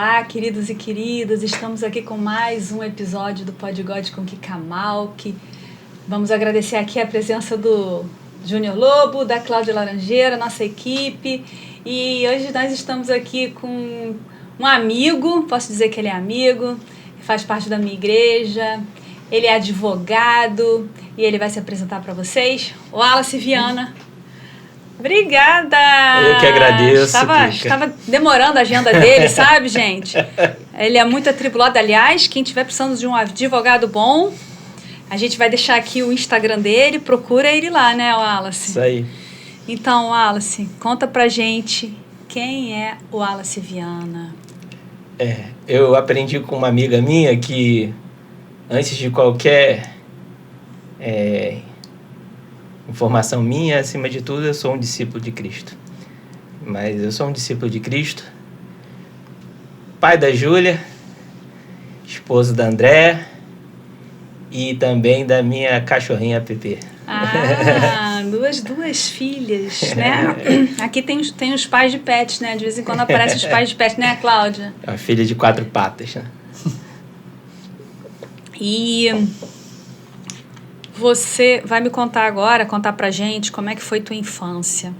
Olá, queridos e queridas, estamos aqui com mais um episódio do Pod God com Kika Malk. Vamos agradecer aqui a presença do Júnior Lobo, da Cláudia Laranjeira, nossa equipe. E hoje nós estamos aqui com um amigo, posso dizer que ele é amigo, faz parte da minha igreja, ele é advogado e ele vai se apresentar para vocês, o Wallace Viana. Obrigada! Eu que agradeço. Estava demorando a agenda dele, sabe, gente? Ele é muito atribulado. Aliás, quem estiver precisando de um advogado bom, a gente vai deixar aqui o Instagram dele, procura ele lá, né, Wallace? Isso aí. Então, Wallace, conta pra gente quem é o Wallace Viana. Eu aprendi com uma amiga minha que antes de qualquer informação minha, acima de tudo, eu sou um discípulo de Cristo. Mas eu sou um discípulo de Cristo, pai da Júlia, esposo da André e também da minha cachorrinha Pepe. Ah, duas filhas, né? Aqui tem os pais de pets, né? De vez em quando aparecem os pais de pets, né, Cláudia? É uma filha de 4 patas, né? E você vai me contar pra gente como é que foi tua infância.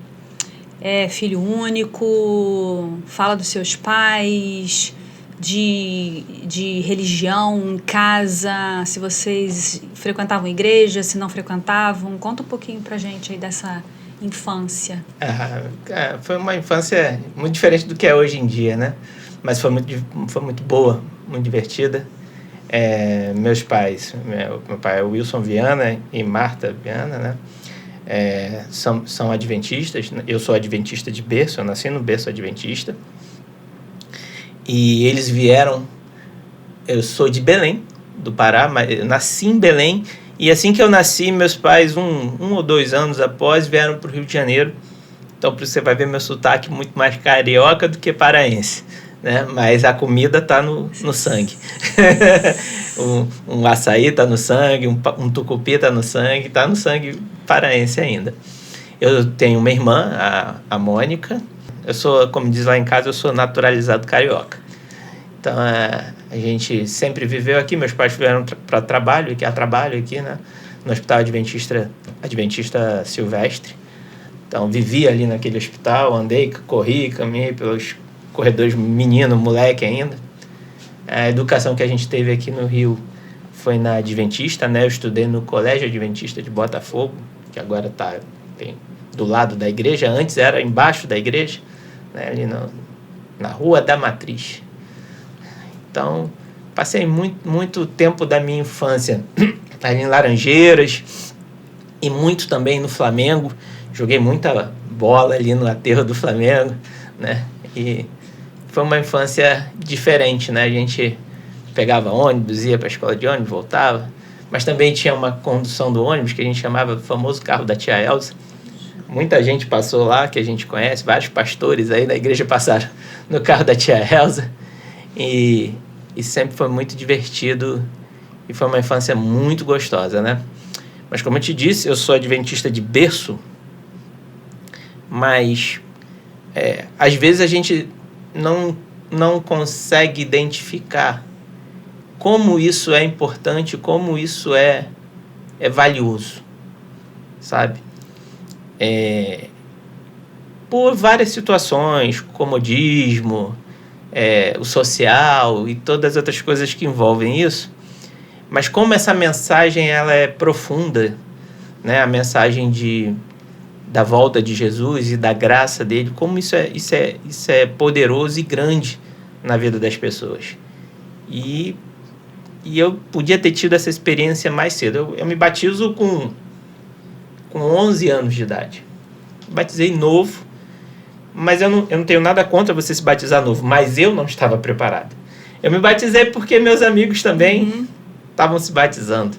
É filho único, fala dos seus pais, de religião em casa, se vocês frequentavam igreja, se não frequentavam. Conta um pouquinho pra gente aí dessa infância. Foi uma infância muito diferente do que é hoje em dia, né? Mas foi muito boa, muito divertida. Meus pais, meu pai é Wilson Viana e Marta Viana, né? São adventistas. Eu sou adventista de berço, eu nasci no berço adventista. E eles vieram, eu sou de Belém, do Pará, mas eu nasci em Belém. E assim que eu nasci, meus pais, um ou 2 anos após, vieram para o Rio de Janeiro. Então, por isso você vai ver meu sotaque muito mais carioca do que paraense, né? Mas a comida tá no sangue. um açaí tá no sangue, um tucupi tá no sangue paraense ainda. Eu tenho uma irmã, a Mônica. Eu sou, como diz lá em casa, eu sou naturalizado carioca. Então, a gente sempre viveu aqui. Meus pais vieram para trabalho aqui, né? No Hospital Adventista Silvestre. Então, vivi ali naquele hospital, andei, corri, caminhei pelos corredores, menino, moleque ainda. A educação que a gente teve aqui no Rio foi na Adventista, né? Eu estudei no Colégio Adventista de Botafogo, que agora está do lado da igreja. Antes era embaixo da igreja, né? Ali na Rua da Matriz. Então, passei muito tempo da minha infância ali em Laranjeiras e muito também no Flamengo. Joguei muita bola ali no aterro do Flamengo, né? E foi uma infância diferente, né? A gente pegava ônibus, ia para a escola de ônibus, voltava. Mas também tinha uma condução do ônibus que a gente chamava do famoso carro da tia Elza. Muita gente passou lá, que a gente conhece, vários pastores aí da igreja passaram no carro da tia Elza. E sempre foi muito divertido e foi uma infância muito gostosa, né? Mas como eu te disse, eu sou adventista de berço, mas às vezes a gente não consegue identificar como isso é importante, como isso é valioso, sabe? Por várias situações, comodismo, o social e todas as outras coisas que envolvem isso. Mas como essa mensagem ela é profunda, né? A mensagem da volta de Jesus e da graça dele, como isso é poderoso e grande na vida das pessoas. E eu podia ter tido essa experiência mais cedo. Eu me batizo com 11 anos de idade. Batizei novo, mas eu não tenho nada contra você se batizar novo, mas eu não estava preparado. Eu me batizei porque meus amigos também estavam se batizando,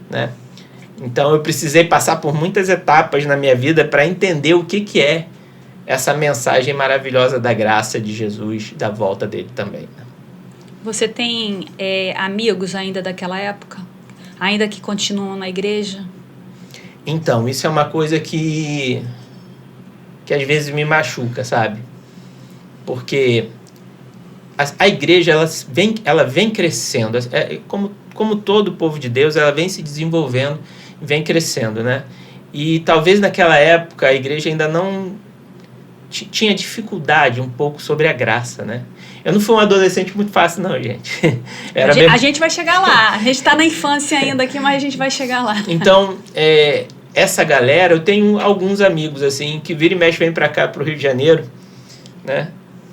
né? Então eu precisei passar por muitas etapas na minha vida para entender o que é essa mensagem maravilhosa da graça de Jesus, da volta dele também, né? Você tem amigos ainda daquela época? Ainda que continuam na igreja? Então, isso é uma coisa que às vezes me machuca, sabe? Porque a igreja ela vem crescendo. Como todo o povo de Deus, ela vem se desenvolvendo, vem crescendo, né? E talvez naquela época a igreja ainda não tinha dificuldade um pouco sobre a graça, né? Eu não fui um adolescente muito fácil, não, gente. A gente vai chegar lá. A gente está na infância ainda aqui, mas a gente vai chegar lá. Então, essa galera, eu tenho alguns amigos, assim, que vira e mexe, vem para cá, para o Rio de Janeiro, né?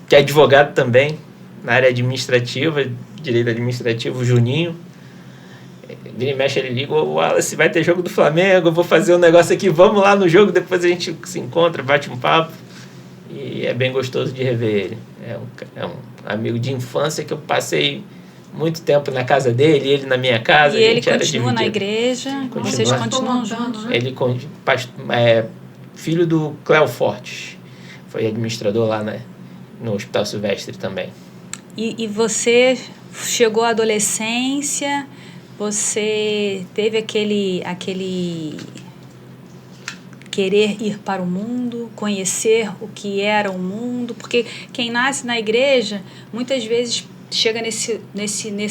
Que é advogado também, na área administrativa, direito administrativo, o Juninho. Vira e mexe, ele liga: "Ô, Wallace, vai ter jogo do Flamengo, eu vou fazer um negócio aqui, vamos lá no jogo, depois a gente se encontra, bate um papo." E é bem gostoso de rever ele. É um amigo de infância que eu passei muito tempo na casa dele, ele na minha casa. E ele continua na igreja, vocês continuam juntos? Ele filho do Cléo Fortes, foi administrador lá no Hospital Silvestre também. E você chegou à adolescência, você teve aquele querer ir para o mundo, conhecer o que era o mundo, porque quem nasce na igreja muitas vezes chega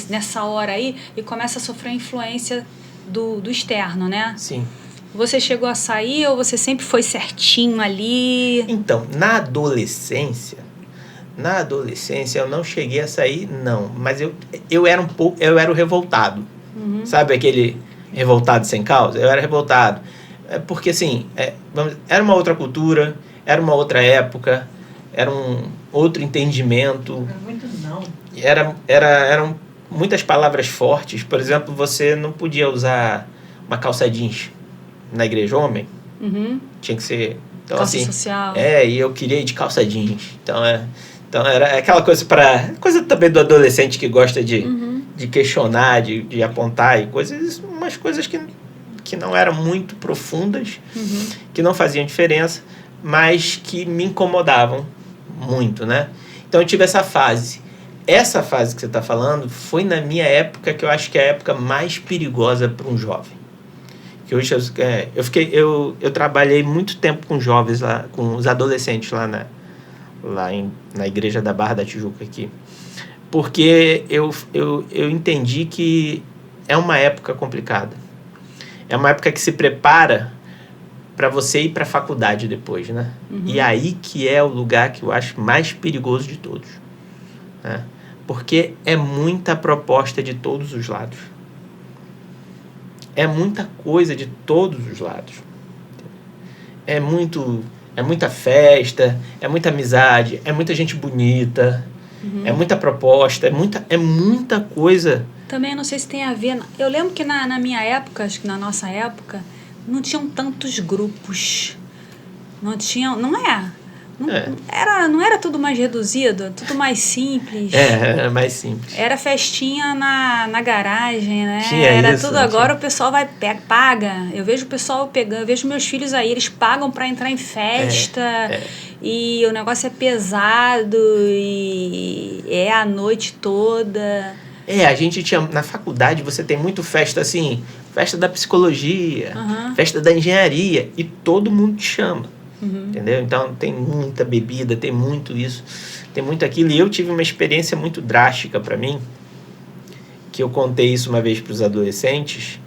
nessa hora aí e começa a sofrer a influência do externo, né? Sim. Você chegou a sair ou você sempre foi certinho ali? Então, na adolescência eu não cheguei a sair, não. Mas eu era o revoltado. Uhum. Sabe aquele revoltado sem causa? Eu era revoltado. Porque, assim, era uma outra cultura, era uma outra época, era um outro entendimento. Era muito não. Eram muitas palavras fortes. Por exemplo, você não podia usar uma calça jeans na igreja homem. Uhum. Tinha que ser... Então, calça assim, social. E eu queria ir de calça jeans. Então era aquela coisa coisa também do adolescente que gosta de questionar, de apontar e umas coisas que não eram muito profundas, que não faziam diferença, mas que me incomodavam muito, né? Então eu tive essa fase. Essa fase que você está falando foi na minha época, que eu acho que é a época mais perigosa para um jovem. Que hoje eu trabalhei muito tempo com jovens lá, com os adolescentes lá na igreja da Barra da Tijuca aqui, porque eu entendi que é uma época complicada. É uma época que se prepara para você ir para a faculdade depois, né? E aí que é o lugar que eu acho mais perigoso de todos, né? Porque é muita proposta de todos os lados. É muita coisa de todos os lados. É muita festa, é muita amizade, é muita gente bonita, é muita proposta, é muita coisa. Também não sei se tem a ver... Eu lembro que na minha época, acho que na nossa época, não tinham tantos grupos. Não tinham... Não era tudo mais reduzido, tudo mais simples. Era mais simples. Era festinha na garagem, né? Era isso, tudo. Agora o pessoal paga. Eu vejo o pessoal pegando, eu vejo meus filhos aí, eles pagam para entrar em festa. E o negócio é pesado e é a noite toda. A gente tinha... Na faculdade você tem muito festa assim, festa da psicologia, festa da engenharia, e todo mundo te chama. Entendeu? Então tem muita bebida, tem muito isso, tem muito aquilo. E eu tive uma experiência muito drástica para mim, que eu contei isso uma vez para os adolescentes,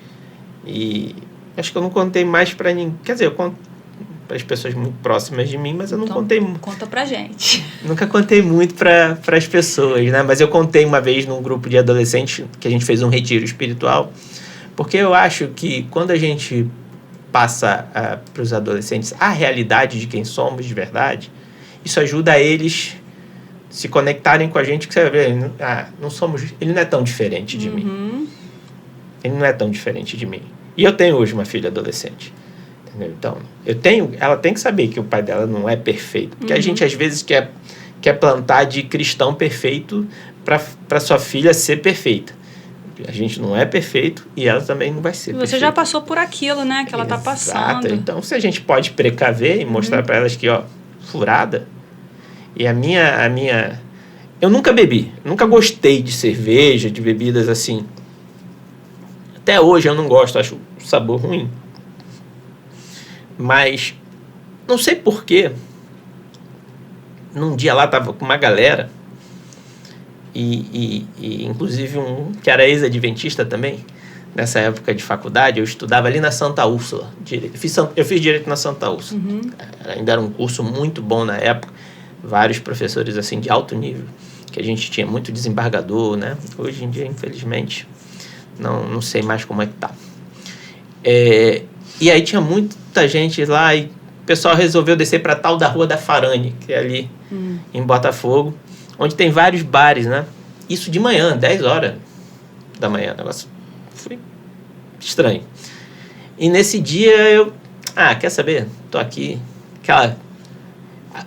e acho que eu não contei mais para ninguém. Quer dizer, eu conto para as pessoas muito próximas de mim, mas eu não contei. Conta pra gente. Nunca contei muito para as pessoas, né? Mas eu contei uma vez num grupo de adolescentes que a gente fez um retiro espiritual, porque eu acho que quando a gente passa para os adolescentes a realidade de quem somos de verdade, isso ajuda a eles se conectarem com a gente, que você vai ver, ele não é tão diferente de mim. Ele não é tão diferente de mim. E eu tenho hoje uma filha adolescente. Entendeu? Então, ela tem que saber que o pai dela não é perfeito. Porque a gente, às vezes, quer plantar de cristão perfeito para sua filha ser perfeita. A gente não é perfeito e ela também não vai ser perfeita. Você já passou por aquilo, né? Que ela está passando. Então, se a gente pode precaver e mostrar para elas que, furada. E a minha... Eu nunca bebi. Nunca gostei de cerveja, de bebidas assim. Até hoje eu não gosto, acho o sabor ruim. Mas, não sei porquê, num dia lá tava com uma galera e inclusive um que era ex-adventista também, nessa época de faculdade, eu estudava ali na Santa Úrsula. Eu fiz Direito na Santa Úrsula. Ainda era um curso muito bom na época, vários professores assim de alto nível, que a gente tinha muito desembargador, né? Hoje em dia, infelizmente, não sei mais como é que tá. E aí tinha muita gente lá e o pessoal resolveu descer para tal da Rua da Farane, que é ali em Botafogo, onde tem vários bares, né? Isso de manhã, 10 horas da manhã, o negócio foi estranho. E nesse dia eu, quer saber? Tô aqui,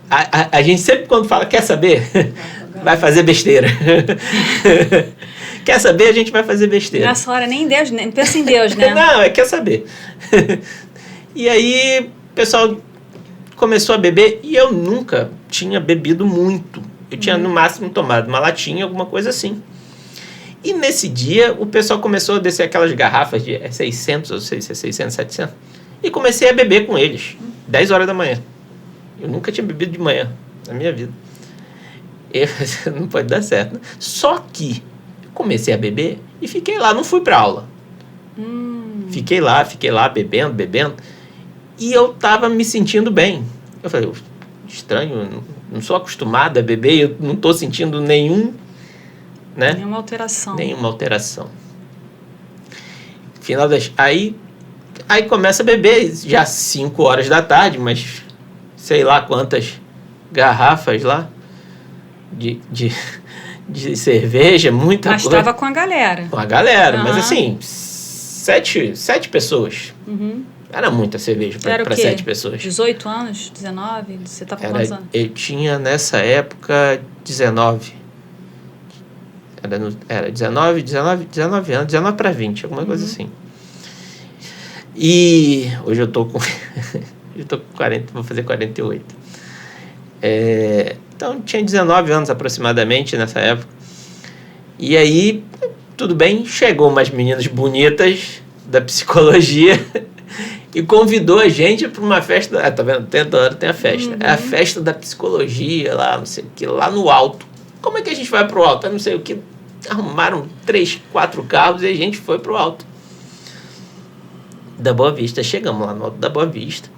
a gente sempre quando fala, quer saber? Vai fazer besteira. Quer saber? A gente vai fazer besteira. Nessa hora nem Deus, nem pensa em Deus, né? Não, quer saber. E aí o pessoal começou a beber e eu nunca tinha bebido muito. Eu tinha no máximo tomado uma latinha, alguma coisa assim. E nesse dia o pessoal começou a descer aquelas garrafas de 600, ou 600, 700. E comecei a beber com eles, 10 horas da manhã. Eu nunca tinha bebido de manhã na minha vida. Não pode dar certo, né? Só que eu comecei a beber e fiquei lá, não fui para aula. Fiquei lá, bebendo. E eu tava me sentindo bem. Eu falei, estranho, não sou acostumado a beber, eu não tô sentindo nenhum, né? Nenhuma alteração. Final das... Aí começa a beber, já 5 horas da tarde, mas sei lá quantas garrafas lá de cerveja, muita coisa. Mas estava com a galera. Com a galera, mas assim, 7 pessoas. Era muita cerveja para 7 pessoas. 18 anos? 19? Você estava com quantos anos? Eu tinha, nessa época, 19. Era 19 anos, 19 para 20, alguma coisa assim. E hoje eu tô com 40, vou fazer 48. Então, tinha 19 anos aproximadamente nessa época. E aí, tudo bem, chegou umas meninas bonitas da psicologia e convidou a gente para uma festa. Tá vendo? Toda hora tem a festa. É a festa da psicologia lá, não sei o que, lá no alto. Como é que a gente vai pro alto? Eu não sei o que. Arrumaram 3, 4 carros e a gente foi pro alto da Boa Vista. Chegamos lá no alto da Boa Vista.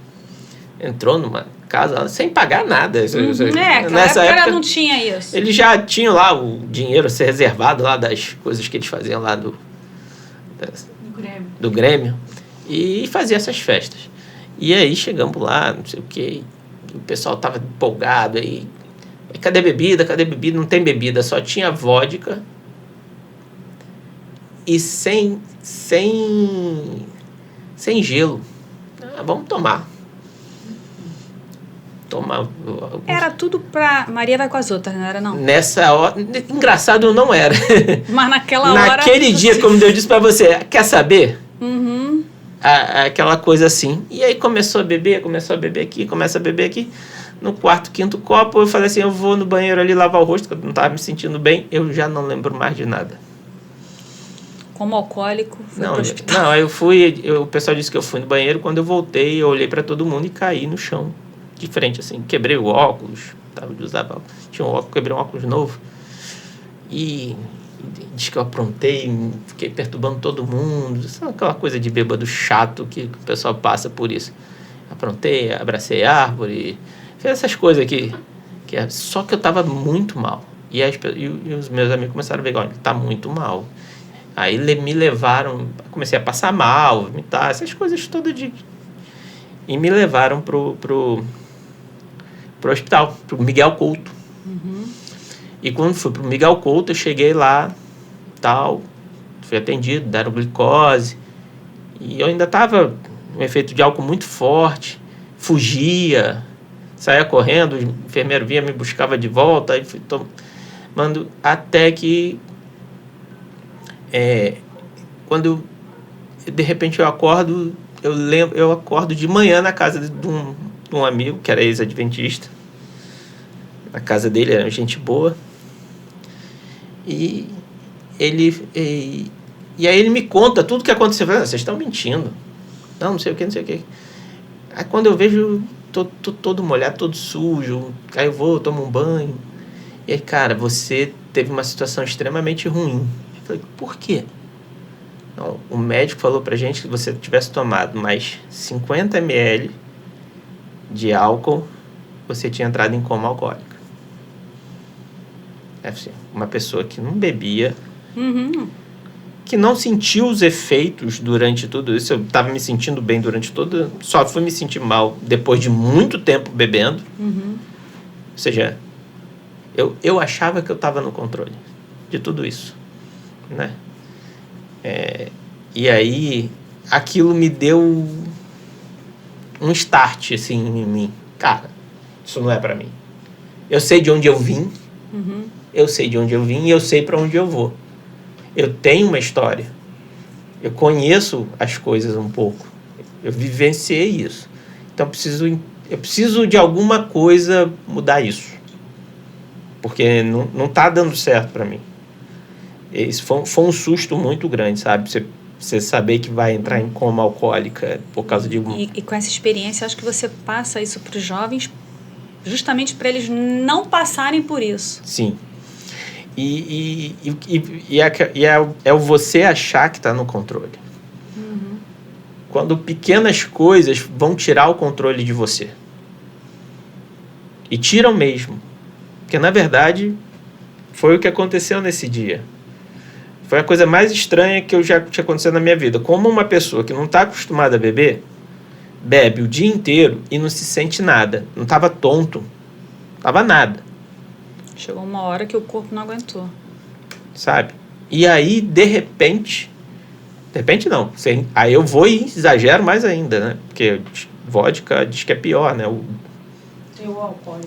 Entrou numa casa sem pagar nada. Nessa época não tinha isso. Eles já tinham lá o dinheiro a ser reservado lá das coisas que eles faziam lá do Grêmio. E fazia essas festas. E aí chegamos lá, não sei o que, o pessoal tava empolgado aí. Cadê bebida? Não tem bebida, só tinha vodka e sem gelo. Vamos tomar. Era tudo pra Maria vai com as outras, não era não? Nessa hora, engraçado não era. Mas naquela hora... Naquele dia, como eu disse pra você, quer saber? Aquela coisa assim. E aí começou a beber aqui. No 4º, 5º copo, eu falei assim, eu vou no banheiro ali lavar o rosto, porque eu não estava me sentindo bem. Eu já não lembro mais de nada. Como alcoólico, foi pro hospital. Não, o pessoal disse que eu fui no banheiro, quando eu voltei, eu olhei para todo mundo e caí no chão, de frente, assim, quebrei o óculos, tinha um óculos, quebrei um óculos novo, e diz que eu aprontei, fiquei perturbando todo mundo, aquela coisa de bêbado chato que o pessoal passa por isso. Aprontei, abracei árvore, fez essas coisas aqui, só que eu estava muito mal. E os meus amigos começaram a ver, olha, ele está muito mal. Aí me levaram, comecei a passar mal, vomitar, essas coisas todas e me levaram pro hospital, pro Miguel Couto. E quando fui pro Miguel Couto, eu cheguei lá, fui atendido, deram glicose, e eu ainda estava um efeito de álcool muito forte, fugia, saía correndo, o enfermeiro vinha, me buscava de volta, aí fui tomando, até que quando de repente eu acordo, eu acordo de manhã na casa de um amigo, que era ex-adventista, na casa dele, era gente boa, e aí ele me conta tudo o que aconteceu. Eu falei, vocês estão mentindo, não sei o que. Aí quando eu vejo, tô todo molhado, todo sujo, aí eu vou, tomo um banho, e aí, cara, você teve uma situação extremamente ruim. Eu falei, por quê? Então, o médico falou pra gente que se você tivesse tomado mais 50 ml de álcool, você tinha entrado em coma alcoólica. É assim, uma pessoa que não bebia, que não sentiu os efeitos durante tudo isso. Eu estava me sentindo bem durante todo... Só fui me sentir mal depois de muito tempo bebendo. Ou seja, eu achava que eu estava no controle de tudo isso, né? E aí, aquilo me deu um start, assim, em mim. Cara, isso não é pra mim. Eu sei de onde eu vim. Eu sei de onde eu vim e eu sei para onde eu vou. Eu tenho uma história. Eu conheço as coisas um pouco. Eu vivenciei isso. Então, eu preciso de alguma coisa mudar isso. Porque não tá dando certo para mim. Isso foi um susto muito grande, sabe? Você saber que vai entrar em coma alcoólica por causa de... E com essa experiência, acho que você passa isso para os jovens justamente para eles não passarem por isso. Sim. É o você achar que está no controle. Quando pequenas coisas vão tirar o controle de você. E tiram mesmo. Porque, na verdade, foi o que aconteceu nesse dia. Foi a coisa mais estranha que eu já tinha acontecido na minha vida. Como uma pessoa que não está acostumada a beber, bebe o dia inteiro e não se sente nada. Não estava tonto. Não estava nada. Chegou uma hora que o corpo não aguentou. Sabe? E aí, de repente não. Aí eu vou e exagero mais ainda, né? Porque vodka diz que é pior, né? Tem o álcool.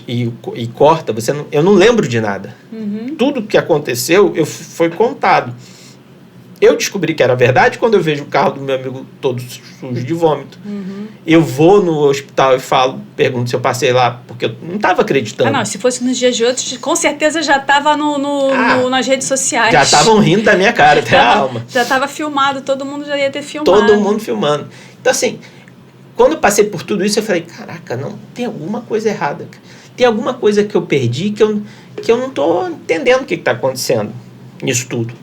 E corta. Eu não lembro de nada. Tudo que aconteceu foi contado. Eu descobri que era verdade quando eu vejo o carro do meu amigo todo sujo de vômito. Eu vou no hospital e pergunto se eu passei lá, porque eu não estava acreditando. Se fosse nos dias de hoje, com certeza já estava nas redes sociais. Já estavam rindo da minha cara, até a alma. Já estava filmado, todo mundo já ia ter filmado. Todo mundo filmando. Então, assim, quando eu passei por tudo isso, eu falei, caraca, não, tem alguma coisa errada. Tem alguma coisa que eu perdi que eu não estou entendendo o que está acontecendo nisso tudo.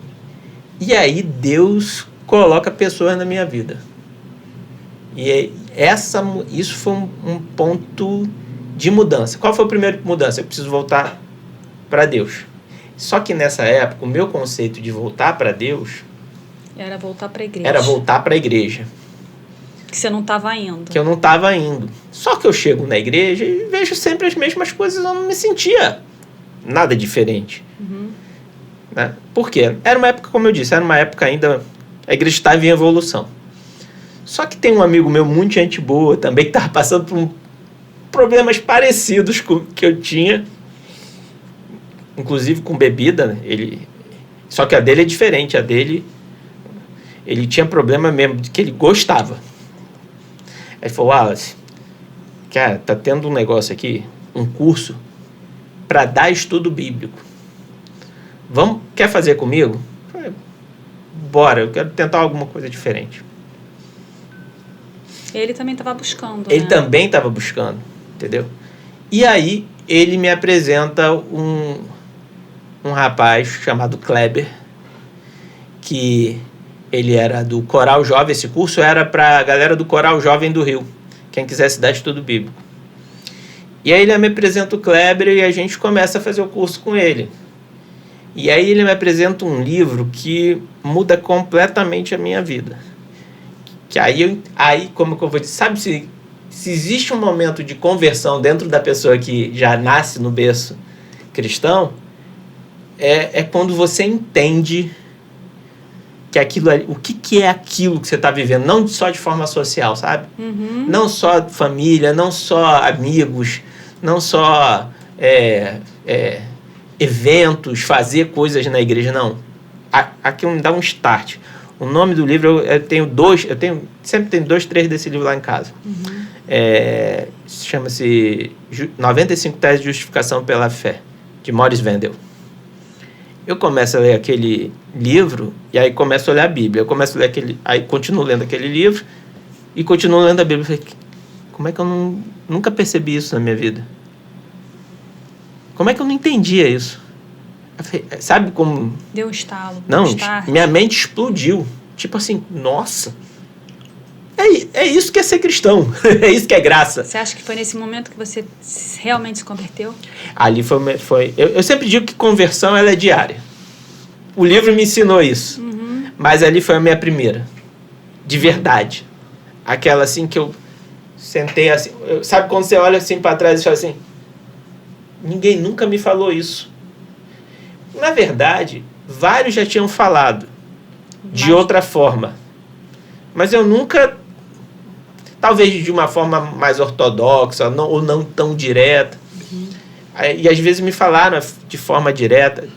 E aí Deus coloca pessoas na minha vida. E isso foi um ponto de mudança. Qual foi a primeira mudança? Eu preciso voltar para Deus. Só que nessa época, o meu conceito de voltar para Deus... Era voltar para a igreja. Era voltar para a igreja. Que você não estava indo. Que eu não estava indo. Só que eu chego na igreja e vejo sempre as mesmas coisas. Eu não me sentia nada diferente. Né? Por quê? Era uma época, como eu disse, era uma época ainda... A igreja estava em evolução. Só que tem um amigo meu, muito gente boa também, que estava passando por problemas parecidos com que eu tinha, inclusive com bebida. Né? Só que a dele é diferente. A dele, ele tinha problema mesmo de que ele gostava. Aí ele falou, Wallace, cara, tá tendo um negócio aqui, um curso para dar estudo bíblico. Quer fazer comigo? Eu falei, bora, eu quero tentar alguma coisa diferente. Ele também estava buscando, Ele né? também estava buscando, entendeu? E aí, ele me apresenta um rapaz chamado Kleber, que ele era do Coral Jovem. Esse curso era para a galera do Coral Jovem do Rio, quem quisesse dar estudo bíblico. E aí ele me apresenta o Kleber e a gente começa a fazer o curso com ele. E aí ele me apresenta um livro que muda completamente a minha vida. Que aí como que eu vou dizer, sabe se existe um momento de conversão dentro da pessoa que já nasce no berço cristão, é quando você entende que aquilo ali, o que é aquilo que você está vivendo, não só de forma social, sabe? Não só família, não só amigos, não só eventos, fazer coisas na igreja, não. Aqui me dá um start. O nome do livro, sempre tenho 2, 3 desse livro lá em casa. Chama-se 95 Teses de Justificação pela Fé, de Maurice Wendell. Eu começo a ler aquele livro e aí começo a olhar a Bíblia. Eu começo a ler aí continuo lendo aquele livro e continuo lendo a Bíblia. Eu falei, como é que eu nunca percebi isso na minha vida? Como é que eu não entendia isso? Sabe como... Deu um estalo. Não, um start. minha mente explodiu. Tipo assim, nossa... É isso que é ser cristão. É isso que é graça. Você acha que foi nesse momento que você realmente se converteu? Ali foi eu sempre digo que conversão ela é diária. O livro me ensinou isso. Mas ali foi a minha primeira. De verdade. Aquela assim que eu sentei assim... Sabe quando você olha assim para trás e fala assim... Ninguém nunca me falou isso. Na verdade, vários já tinham falado. De outra forma. Mas eu nunca... Talvez de uma forma mais ortodoxa, ou não tão direta. E às vezes me falaram de forma direta,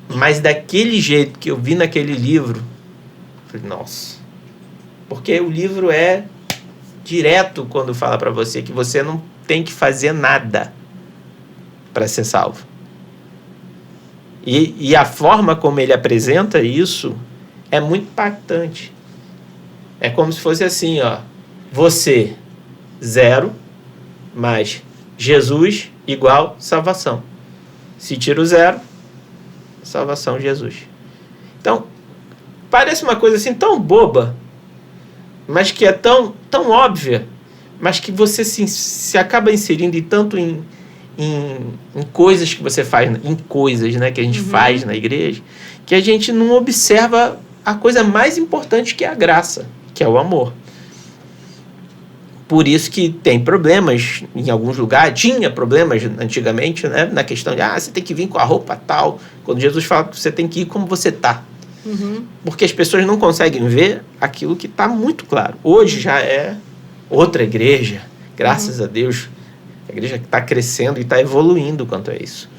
mas daquele jeito que eu vi naquele livro, eu falei, nossa. Porque o livro é direto quando fala para você que você não tem que fazer nada para ser salvo. E a forma como ele apresenta isso é muito impactante. É como se fosse assim, ó. Você, 0, mais Jesus igual salvação. Se tira o 0, salvação Jesus. Então, parece uma coisa assim tão boba, mas que é tão óbvia, mas que você se acaba inserindo tanto em coisas que você faz, em coisas, né, que a gente faz na igreja, que a gente não observa a coisa mais importante que é a graça, que é o amor. Por isso que tem problemas em alguns lugares, tinha problemas antigamente, né, na questão de, você tem que vir com a roupa tal, quando Jesus fala que você tem que ir como você está. Porque as pessoas não conseguem ver aquilo que está muito claro. Hoje já é outra igreja, graças a Deus, a igreja que está crescendo e está evoluindo quanto a isso.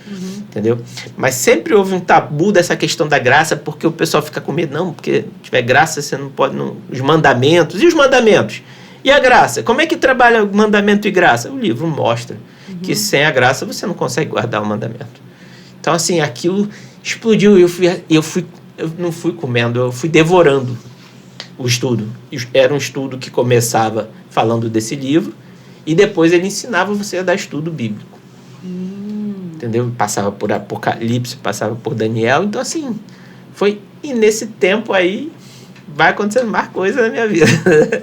Entendeu? Mas sempre houve um tabu dessa questão da graça, porque o pessoal fica com medo, não, porque tiver graça você não pode, os mandamentos, e os mandamentos? E a graça? Como é que trabalha o mandamento e graça? O livro mostra que sem a graça você não consegue guardar o mandamento. Então, assim, aquilo explodiu e eu não fui comendo, eu fui devorando o estudo. Era um estudo que começava falando desse livro e depois ele ensinava você a dar estudo bíblico. Entendeu? Passava por Apocalipse, passava por Daniel. Então, assim, foi... E nesse tempo aí... vai acontecendo mais coisa na minha vida.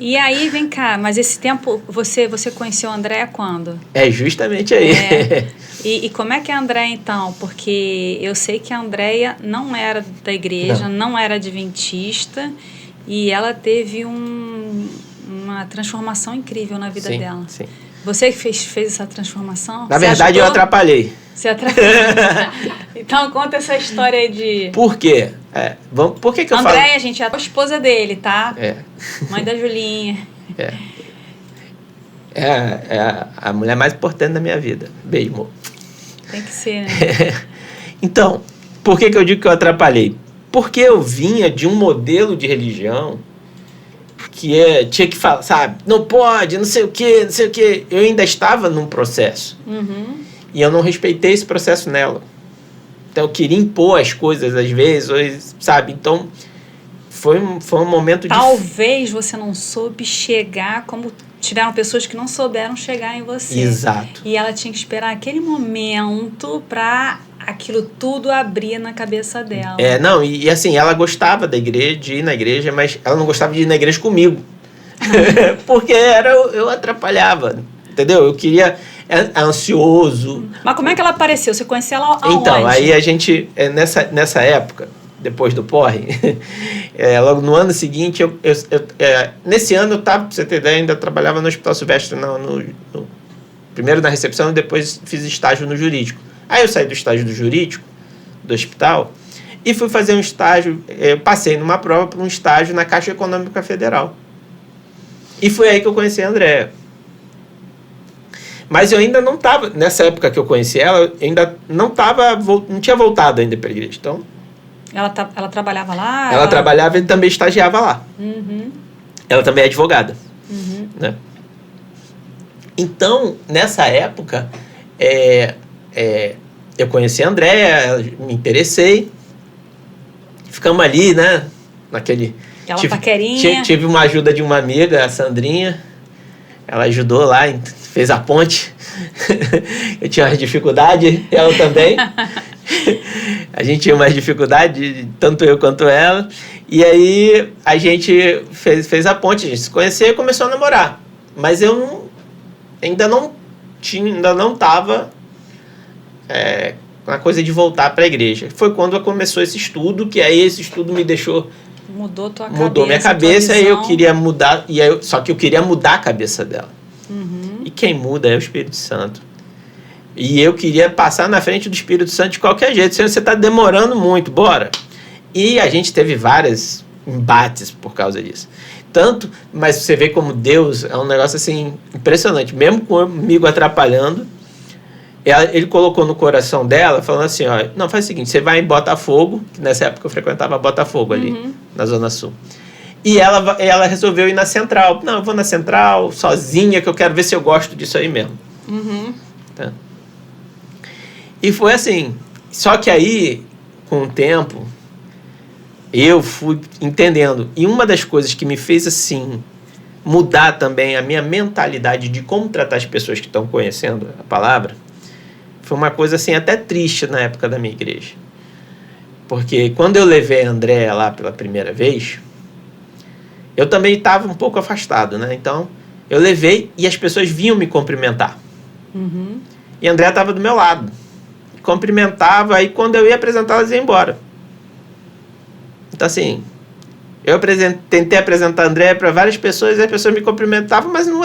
E aí, vem cá, mas esse tempo, você conheceu a Andréia quando? É justamente aí. E como é que é a Andréia, então? Porque eu sei que a Andréia não era da igreja, não era adventista, e ela teve uma transformação incrível na vida dela. Sim. Você que fez essa transformação? Na verdade, eu atrapalhei. Você atrapalhou? Então, conta essa história aí de... Por quê? Por que eu falo? Andréia, gente, é a esposa dele, tá? É. Mãe da Julinha. É a mulher mais importante da minha vida. Beijo, amor. Tem que ser, né? Então, por que eu digo que eu atrapalhei? Porque eu vinha de um modelo de religião que tinha que falar, sabe? Não pode, não sei o quê. Eu ainda estava num processo. E eu não respeitei esse processo nela. Então, eu queria impor as coisas às vezes, sabe? Então, foi um momento Talvez você não soube chegar como tiveram pessoas que não souberam chegar em você. Exato. E ela tinha que esperar aquele momento para aquilo tudo abrir na cabeça dela. Não, e assim, ela gostava da igreja, de ir na igreja, mas ela não gostava de ir na igreja comigo. Porque eu atrapalhava, entendeu? Eu queria... ansioso. Mas como é que ela apareceu? Você conheceu ela aonde? Então, aí a gente, nessa época, depois do porre, logo no ano seguinte, nesse ano, pra você ter ideia, ainda trabalhava no Hospital Silvestre, primeiro na recepção e depois fiz estágio no jurídico. Aí eu saí do estágio do jurídico, do hospital, e fui fazer um estágio, passei numa prova para um estágio na Caixa Econômica Federal. E foi aí que eu conheci a Andréia. Mas eu ainda não estava, nessa época que eu conheci ela, eu ainda não tinha voltado ainda para a igreja. Então, ela trabalhava lá? Ela trabalhava e também estagiava lá. Ela também é advogada. Né? Então, nessa época, eu conheci a Andréia, me interessei, ficamos ali, né? Naquele... Aquela paquerinha. Tive uma ajuda de uma amiga, a Sandrinha. Ela ajudou lá, fez a ponte. Eu tinha umas dificuldades, ela também. A gente tinha umas dificuldades, tanto eu quanto ela. E aí a gente fez a ponte, a gente se conheceu e começou a namorar. Mas eu ainda não estava com a coisa de voltar para a igreja. Foi quando começou esse estudo, que aí esse estudo me deixou... Mudou minha cabeça e eu queria mudar. Só que eu queria mudar a cabeça dela. Uhum. E quem muda é o Espírito Santo. E eu queria passar na frente do Espírito Santo de qualquer jeito. Senão você está demorando muito, bora. E a gente teve vários embates por causa disso. Mas você vê como Deus é um negócio assim impressionante. Mesmo comigo atrapalhando, ele colocou no coração dela, falando assim, ó, não, faz o seguinte, você vai em Botafogo, que nessa época eu frequentava Botafogo ali, na Zona Sul. E ela resolveu ir na Central. Não, eu vou na Central, sozinha, que eu quero ver se eu gosto disso aí mesmo. Uhum. Tá? E foi assim. Só que aí, com o tempo, eu fui entendendo. E uma das coisas que me fez, assim, mudar também a minha mentalidade de como tratar as pessoas que estão conhecendo a palavra, foi uma coisa assim até triste na época da minha igreja. Porque quando eu levei a Andréa lá pela primeira vez, eu também estava um pouco afastado, né? Então, eu levei e as pessoas vinham me cumprimentar. Uhum. E a Andréa estava do meu lado. Cumprimentava, aí quando eu ia apresentar, elas iam embora. Então, assim, eu tentei apresentar a Andréa para várias pessoas e as pessoas me cumprimentavam, mas não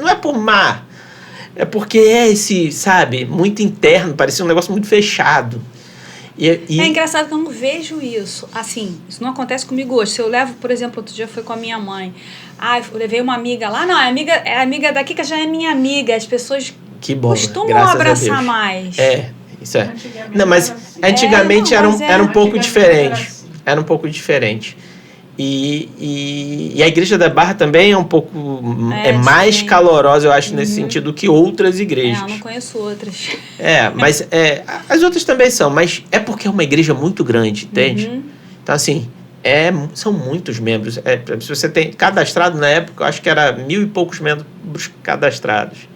é por má. É porque esse, sabe, muito interno, parecia um negócio muito fechado. É engraçado que eu não vejo isso. Assim, isso não acontece comigo hoje. Se eu levo, por exemplo, outro dia foi com a minha mãe. Eu levei uma amiga lá. Não, é amiga daqui que já é minha amiga. As pessoas costumam abraçar mais. Isso é. Não, mas antigamente era um pouco diferente. Era um pouco diferente. E a Igreja da Barra também é um pouco... É mais calorosa, eu acho, nesse sentido, que outras igrejas. Eu não conheço outras. Mas as outras também são, mas é porque é uma igreja muito grande, entende? Uhum. Então, assim, são muitos membros. Se você tem cadastrado na época, eu acho que era 1.000 e poucos membros cadastrados.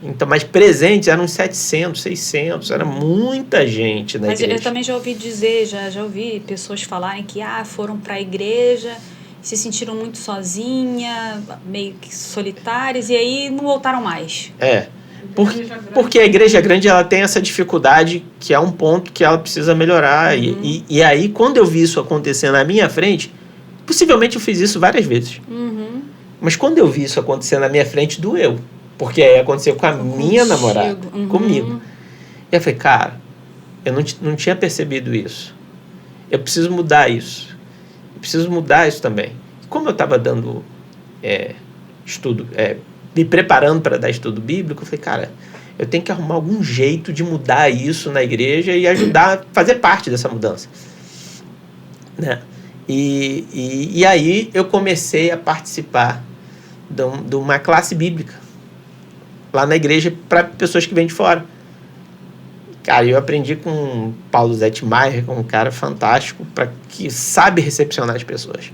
Então, mas presentes eram 700, 600, era muita gente na igreja. Mas eu também já ouvi dizer, já ouvi pessoas falarem que foram para a igreja, se sentiram muito sozinhas, meio que solitárias, e aí não voltaram mais. Porque a igreja grande ela tem essa dificuldade, que é um ponto que ela precisa melhorar. Uhum. E aí, quando eu vi isso acontecer na minha frente, possivelmente eu fiz isso várias vezes. Uhum. Mas quando eu vi isso acontecer na minha frente, doeu. Porque aí aconteceu com a minha namorada, comigo. E eu falei, cara, eu não tinha percebido isso. Eu preciso mudar isso. Eu preciso mudar isso também. Como eu estava dando estudo, me preparando para dar estudo bíblico, eu falei, cara, eu tenho que arrumar algum jeito de mudar isso na igreja e ajudar, fazer parte dessa mudança. Né? E aí eu comecei a participar de uma classe bíblica lá na igreja para pessoas que vêm de fora. Cara, eu aprendi com Paulo Zetmaier, um cara fantástico, que sabe recepcionar as pessoas.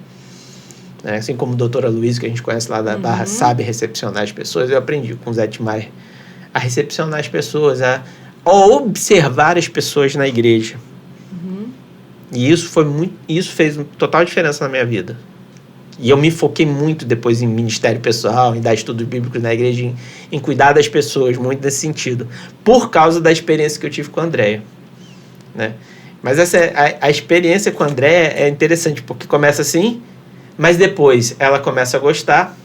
Assim como a doutora Luiz, que a gente conhece lá da Barra, sabe recepcionar as pessoas, eu aprendi com o Zetmaier a recepcionar as pessoas, a observar as pessoas na igreja. E isso fez total diferença na minha vida. E eu me foquei muito depois em ministério pessoal, em dar estudos bíblicos na igreja, em cuidar das pessoas, muito nesse sentido, por causa da experiência que eu tive com a Andréa. Né? Mas a experiência com a Andréa é interessante, porque começa assim, mas depois ela começa a gostar.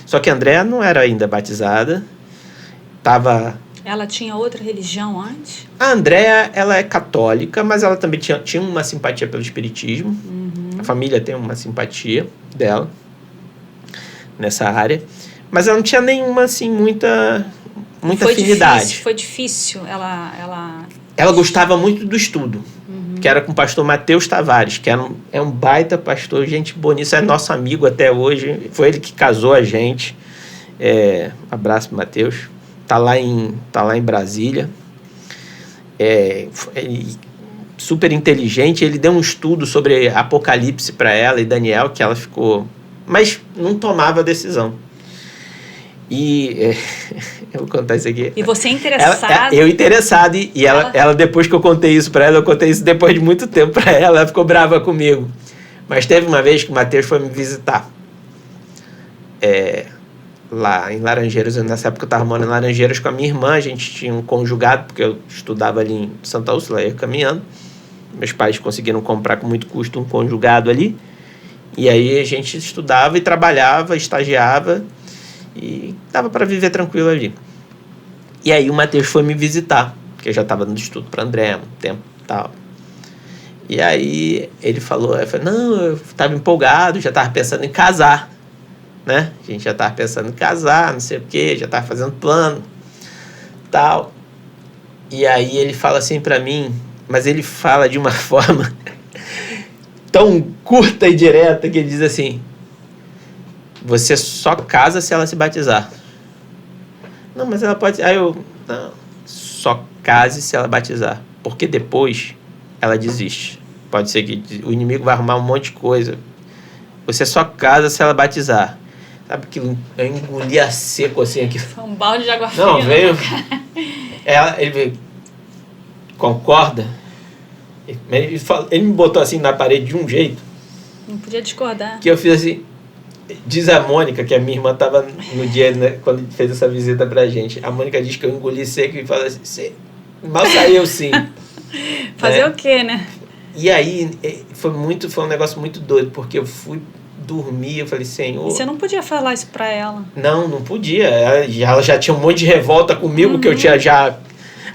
Só que a Andréa não era ainda batizada, Ela tinha outra religião antes? A Andréa, ela é católica, mas ela também tinha uma simpatia pelo espiritismo. A família tem uma simpatia dela nessa área. Mas ela não tinha nenhuma, assim, muita afinidade. Foi difícil. Ela gostava muito do estudo, que era com o pastor Matheus Tavares, que é um baita pastor, gente boníssima, é nosso amigo até hoje. Foi ele que casou a gente. Abraço, Matheus. Tá lá em Brasília. Super inteligente. Ele deu um estudo sobre Apocalipse para ela e Daniel, que ela ficou... Mas não tomava decisão. E eu vou contar isso aqui. E você interessado? Eu interessado, e ela, depois que eu contei isso para ela, eu contei isso depois de muito tempo para ela ficou brava comigo. Mas teve uma vez que o Matheus foi me visitar. Lá em Laranjeiras, nessa época eu estava morando em Laranjeiras com a minha irmã, a gente tinha um conjugado, porque eu estudava ali em Santa Úrsula, ia caminhando. Meus pais conseguiram comprar com muito custo um conjugado ali. E aí a gente estudava e trabalhava, estagiava e dava para viver tranquilo ali. E aí o Matheus foi me visitar, porque eu já estava dando estudo para André há um tempo e tal. E aí ele falou, não, eu estava empolgado, já estava pensando em casar, né? A gente já estava pensando em casar, não sei o quê, já estava fazendo plano, tal. E aí ele fala assim para mim, mas ele fala de uma forma tão curta e direta que ele diz assim: você só casa se ela se batizar. Não, mas ela pode... Aí eu... Não, só case se ela batizar, porque depois ela desiste. Pode ser que o inimigo vai arrumar um monte de coisa. Você só casa se ela batizar. Sabe que eu engoli a seco assim aqui. Foi um balde de água fria. Não, veio... Ele veio... Concorda? Ele me botou assim na parede de um jeito. Não podia discordar. Que eu fiz assim... Diz a Mônica, que a minha irmã estava no dia, né, quando fez essa visita pra gente. A Mônica diz que eu engoli seco e fala assim... Mal saiu, sim. Fazer o quê, né? E aí, foi um negócio muito doido, porque eu fui dormir, eu falei, Senhor... E você não podia falar isso pra ela? Não podia. Ela já tinha um monte de revolta comigo, que eu tinha já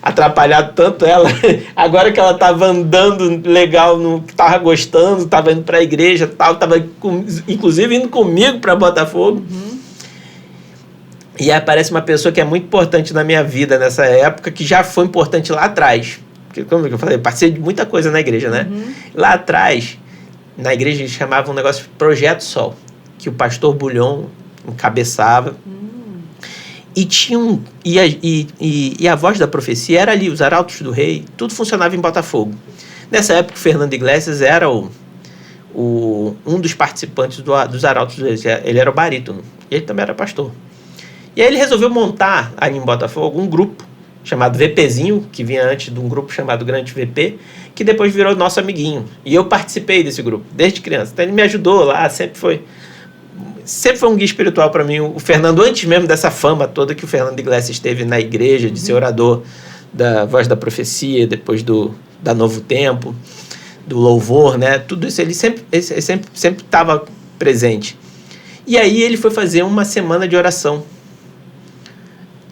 atrapalhado tanto ela. Agora que ela estava andando legal, estava gostando, estava indo para a igreja, estava inclusive indo comigo para Botafogo. E aí aparece uma pessoa que é muito importante na minha vida nessa época, que já foi importante lá atrás. Porque, como eu falei, passei de muita coisa na igreja, né? Lá atrás, na igreja, eles chamavam um negócio de Projeto Sol, que o pastor Bulhon encabeçava. E tinha e a voz da profecia era ali, os arautos do rei, tudo funcionava em Botafogo. Nessa época, o Fernando Iglesias era um dos participantes dos arautos do rei. Ele era o barítono, e ele também era pastor. E aí ele resolveu montar ali em Botafogo um grupo chamado VPzinho, que vinha antes de um grupo chamado Grande VP, que depois virou nosso amiguinho. E eu participei desse grupo, desde criança. Então ele me ajudou lá, sempre foi um guia espiritual para mim. O Fernando, antes mesmo dessa fama toda que o Fernando Iglesias teve na igreja, de ser orador da Voz da Profecia, depois da Novo Tempo, do louvor, né? Tudo isso, ele sempre estava presente. E aí ele foi fazer uma semana de oração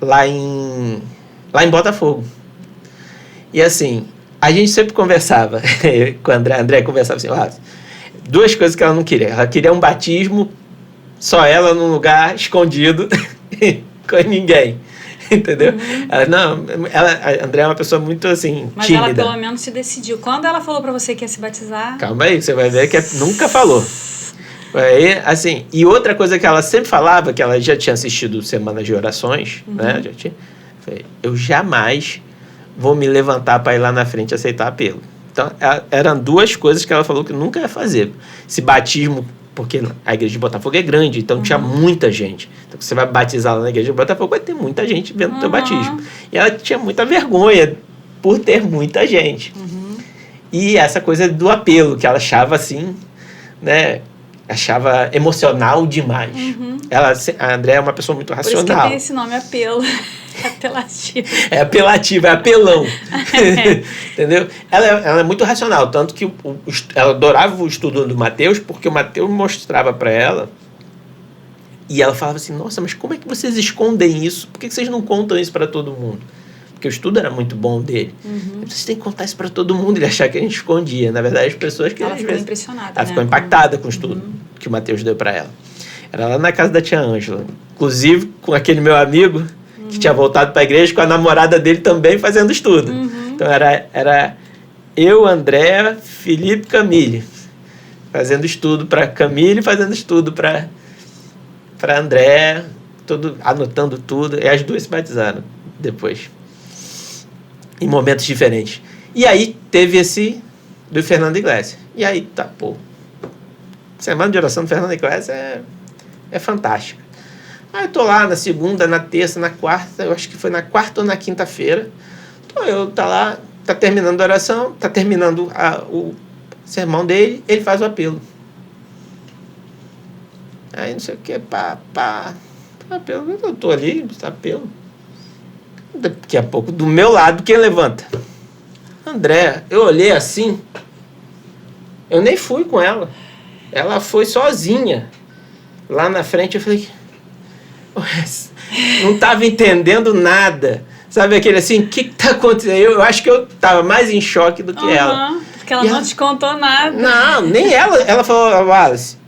lá em Botafogo. E assim, a gente sempre conversava, com a André conversava assim, duas coisas que ela não queria. Ela queria um batismo, só ela num lugar escondido, com ninguém. Entendeu? A André é uma pessoa muito assim, mas tímida. Ela pelo menos se decidiu. Quando ela falou pra você que ia se batizar... Calma aí, você vai ver que nunca falou. Aí, assim, e outra coisa que ela sempre falava, que ela já tinha assistido Semanas de Orações, né? Eu jamais vou me levantar para ir lá na frente e aceitar apelo. Então, eram duas coisas que ela falou que nunca ia fazer. Esse batismo, porque a igreja de Botafogo é grande, então tinha muita gente. Então, você vai batizar lá na igreja de Botafogo, vai ter muita gente vendo o teu batismo. E ela tinha muita vergonha por ter muita gente. E essa coisa do apelo, que ela achava assim, né? Achava emocional demais. A André é uma pessoa muito racional. Por isso que tem esse nome, apelo. É apelativo. É apelativo, é apelão. Entendeu? Ela é muito racional, tanto que ela adorava o estudo do Mateus, porque o Mateus mostrava para ela, e ela falava assim, nossa, mas como é que vocês escondem isso? Por que vocês não contam isso para todo mundo? Porque o estudo era muito bom dele. Vocês têm que contar isso para todo mundo. Ele achava que a gente escondia. Na verdade, as pessoas que... Ela ficou impressionada, ela ficou impactada com o estudo que o Mateus deu para ela. Era lá na casa da tia Ângela. Inclusive, com aquele meu amigo que tinha voltado para a igreja, com a namorada dele também fazendo estudo. Então, era eu, André, Felipe e Camille. Fazendo estudo para Camille e fazendo estudo para André. Anotando tudo. E as duas se batizaram depois. Em momentos diferentes. E aí teve esse do Fernando Iglesias. E aí, Semana de oração do Fernando Iglesias é fantástica. Aí eu tô lá na segunda, na terça, na quarta, eu acho que foi na quarta ou na quinta-feira. Então eu tá lá, tá terminando a oração, tá terminando o sermão dele, ele faz o apelo. Aí não sei o que, apelo, eu tô ali, apelo. Daqui a pouco, do meu lado, quem levanta? André, eu olhei assim, eu nem fui com ela. Ela foi sozinha. Lá na frente eu falei, não estava entendendo nada. Sabe aquele assim, o que está acontecendo? Eu acho que eu estava mais em choque do que ela. Porque ela não te contou nada. Não, nem ela. Ela falou, Wallace,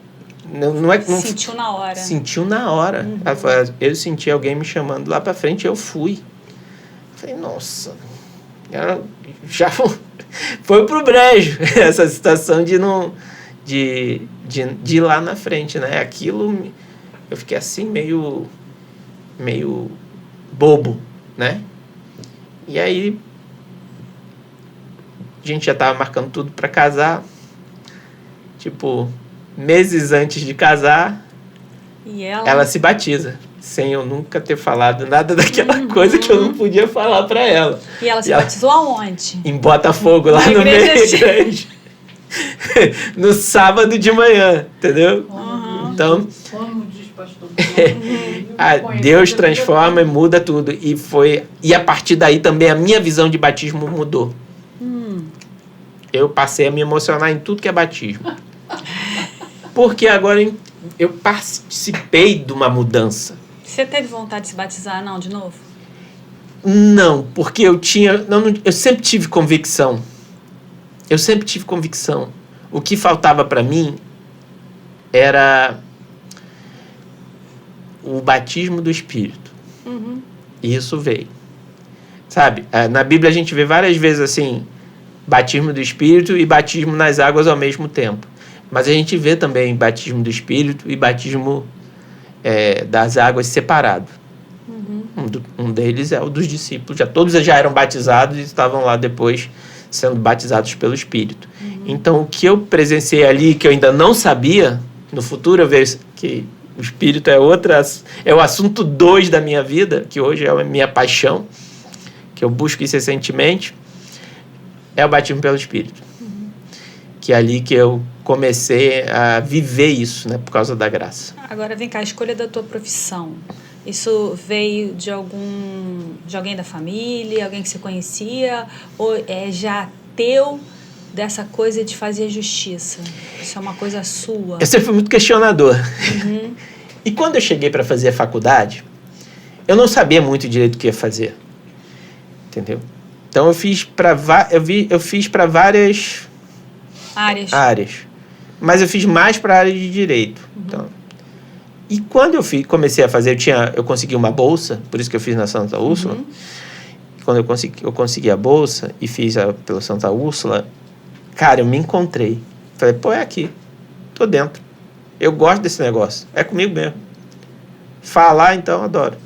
sentiu na hora. Sentiu na hora. Ela falou, eu senti alguém me chamando lá para frente, eu fui. Falei, nossa, ela já foi pro brejo essa situação de ir lá na frente, né? Aquilo, eu fiquei assim meio bobo, né? E aí a gente já estava marcando tudo para casar, tipo, meses antes de casar, e ela se batiza, sem eu nunca ter falado nada daquela coisa que eu não podia falar para ela. E ela se batizou aonde? Em Botafogo, lá no meio grande. No sábado de manhã, entendeu? Então, Como diz pastor, Deus transforma e muda tudo. E a partir daí também a minha visão de batismo mudou. Eu passei a me emocionar em tudo que é batismo. Porque agora eu participei de uma mudança. Você teve vontade de se batizar, não, de novo? Não, porque eu sempre tive convicção. O que faltava para mim era o batismo do Espírito. E isso veio. Sabe, na Bíblia a gente vê várias vezes assim, batismo do Espírito e batismo nas águas ao mesmo tempo. Mas a gente vê também batismo do Espírito e batismo das águas separado. Um deles é o dos discípulos. Todos já eram batizados e estavam lá depois sendo batizados pelo Espírito. Então, o que eu presenciei ali, que eu ainda não sabia, no futuro eu vejo que o Espírito é o assunto 2 da minha vida, que hoje é a minha paixão, que eu busco incessantemente, é o batismo pelo Espírito. Que é ali que eu comecei a viver isso, né, por causa da graça. Agora, vem cá, a escolha da tua profissão. Isso veio de alguém da família, alguém que você conhecia, ou é já teu dessa coisa de fazer justiça? Isso é uma coisa sua? Eu sempre fui muito questionador. E quando eu cheguei para fazer a faculdade, eu não sabia muito direito o que ia fazer. Entendeu? Então eu fiz para várias áreas. Mas eu fiz mais para a área de direito. Então, e quando eu comecei a fazer, eu consegui uma bolsa, por isso que eu fiz na Santa Úrsula. Quando eu consegui a bolsa e fiz pela Santa Úrsula, cara, eu me encontrei. Falei, é aqui. Tô dentro. Eu gosto desse negócio. É comigo mesmo. Falar, então, adoro.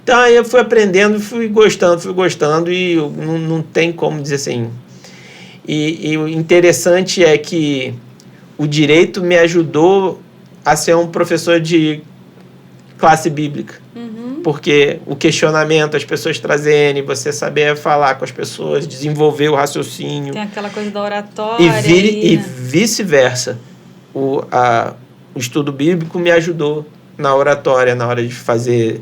Então, aí eu fui aprendendo, fui gostando e não tem como dizer assim. E o interessante é que o direito me ajudou a ser um professor de classe bíblica. Porque o questionamento, as pessoas trazerem, você saber falar com as pessoas, desenvolver o raciocínio. Tem aquela coisa da oratória. E vice-versa. O estudo bíblico me ajudou na oratória, na hora de fazer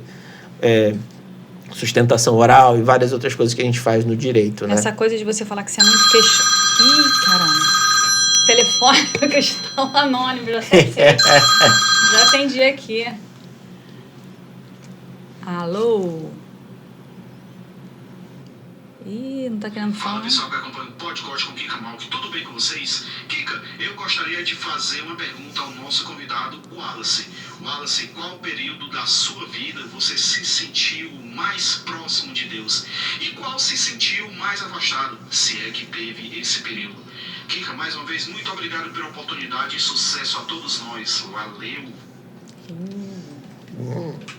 sustentação oral e várias outras coisas que a gente faz no direito, né? Essa coisa de você falar que você é muito Ih, caramba. Telefone, questão anônimo, já atendi aqui. Alô? Ih, não tá querendo falar. Fala pessoal que acompanha o Podcast com Kika Malk, tudo bem com vocês? Kika, eu gostaria de fazer uma pergunta ao nosso convidado, Wallace. Wallace, qual período da sua vida você se sentiu mais próximo de Deus? E qual se sentiu mais afastado, se é que teve esse período? Kika, mais uma vez, muito obrigado pela oportunidade e sucesso a todos nós. Valeu!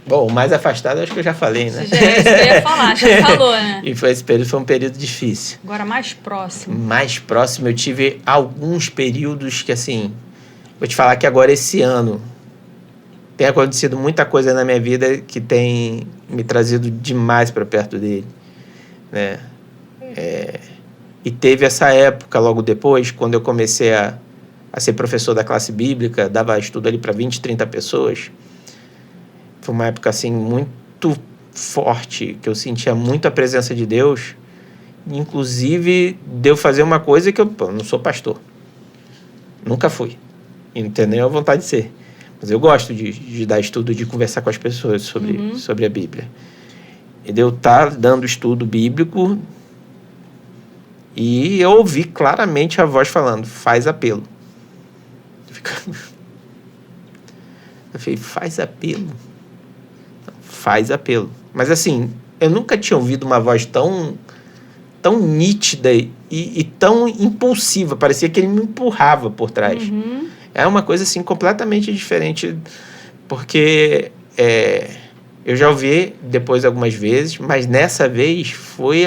Bom, o mais afastado acho que eu já falei, né? Já ia falar, já falou, né? E esse período foi um período difícil. Agora, mais próximo. Mais próximo, eu tive alguns períodos que, assim... Vou te falar que agora, esse ano, tem acontecido muita coisa na minha vida que tem me trazido demais para perto dele, né? E teve essa época logo depois, quando eu comecei a ser professor da classe bíblica, dava estudo ali para 20, 30 pessoas. Foi uma época assim muito forte, que eu sentia muito a presença de Deus, inclusive de eu fazer uma coisa que eu não sou pastor. Nunca fui. E não tenho nem a vontade de ser. Mas eu gosto de dar estudo, de conversar com as pessoas sobre a Bíblia. E de eu estar dando estudo bíblico e eu ouvi claramente a voz falando, faz apelo. Eu falei, faz apelo? Faz apelo. Mas assim, eu nunca tinha ouvido uma voz tão nítida e tão impulsiva. Parecia que ele me empurrava por trás. É uma coisa assim completamente diferente, porque eu já ouvi depois algumas vezes, mas nessa vez foi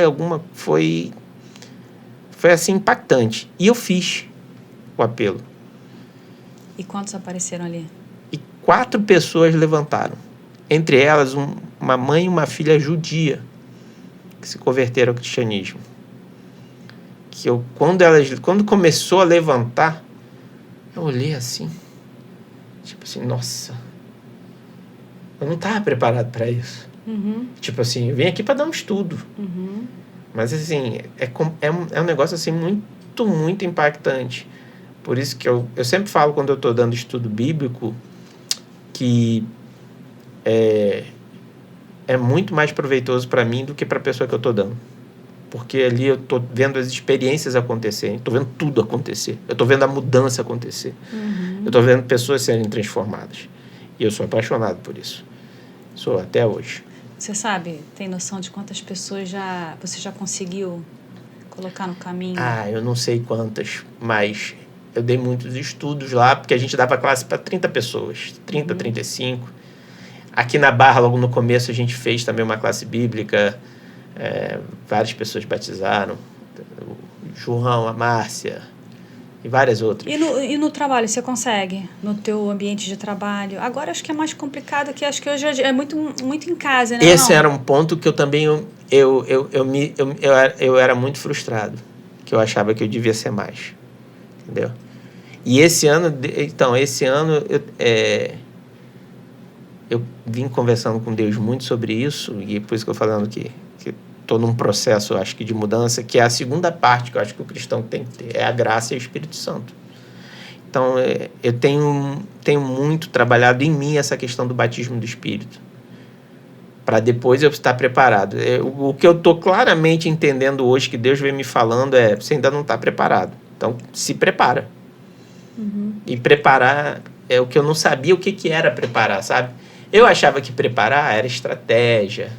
assim impactante. E eu fiz o apelo. E quantos apareceram ali? E 4 pessoas levantaram. Entre elas, uma mãe e uma filha judia que se converteram ao cristianismo. Que quando começou a levantar, eu olhei assim, tipo assim, nossa, eu não estava preparado para isso. Tipo assim, eu vim aqui para dar um estudo. Mas assim, é um negócio assim muito, muito impactante. Por isso que eu sempre falo quando eu estou dando estudo bíblico que é muito mais proveitoso para mim do que para a pessoa que eu estou dando. Porque ali eu estou vendo as experiências acontecerem, estou vendo tudo acontecer, eu estou vendo a mudança acontecer, eu estou vendo pessoas serem transformadas. E eu sou apaixonado por isso. Sou até hoje. Você sabe, tem noção de quantas pessoas você já conseguiu colocar no caminho? Eu não sei quantas, mas eu dei muitos estudos lá, porque a gente dava classe para 30 pessoas, 30, 35. Aqui na Barra, logo no começo, a gente fez também uma classe bíblica, várias pessoas batizaram, o João, a Márcia e várias outras. E no trabalho, você consegue? No teu ambiente de trabalho? Agora acho que é mais complicado, que acho que hoje é muito, muito em casa, né? Esse era um ponto que eu também eu era muito frustrado, que eu achava que eu devia ser mais, entendeu? E esse ano eu vim conversando com Deus muito sobre isso, e por isso que eu falando que estou num processo, acho que de mudança, que é a segunda parte que eu acho que o cristão tem que ter, é a graça e o Espírito Santo. Então, eu tenho muito trabalhado em mim essa questão do batismo do Espírito, para depois eu estar preparado. O que eu estou claramente entendendo hoje, que Deus vem me falando, você ainda não está preparado. Então, se prepara. E preparar é o que eu não sabia o que era preparar, sabe? Eu achava que preparar era estratégia,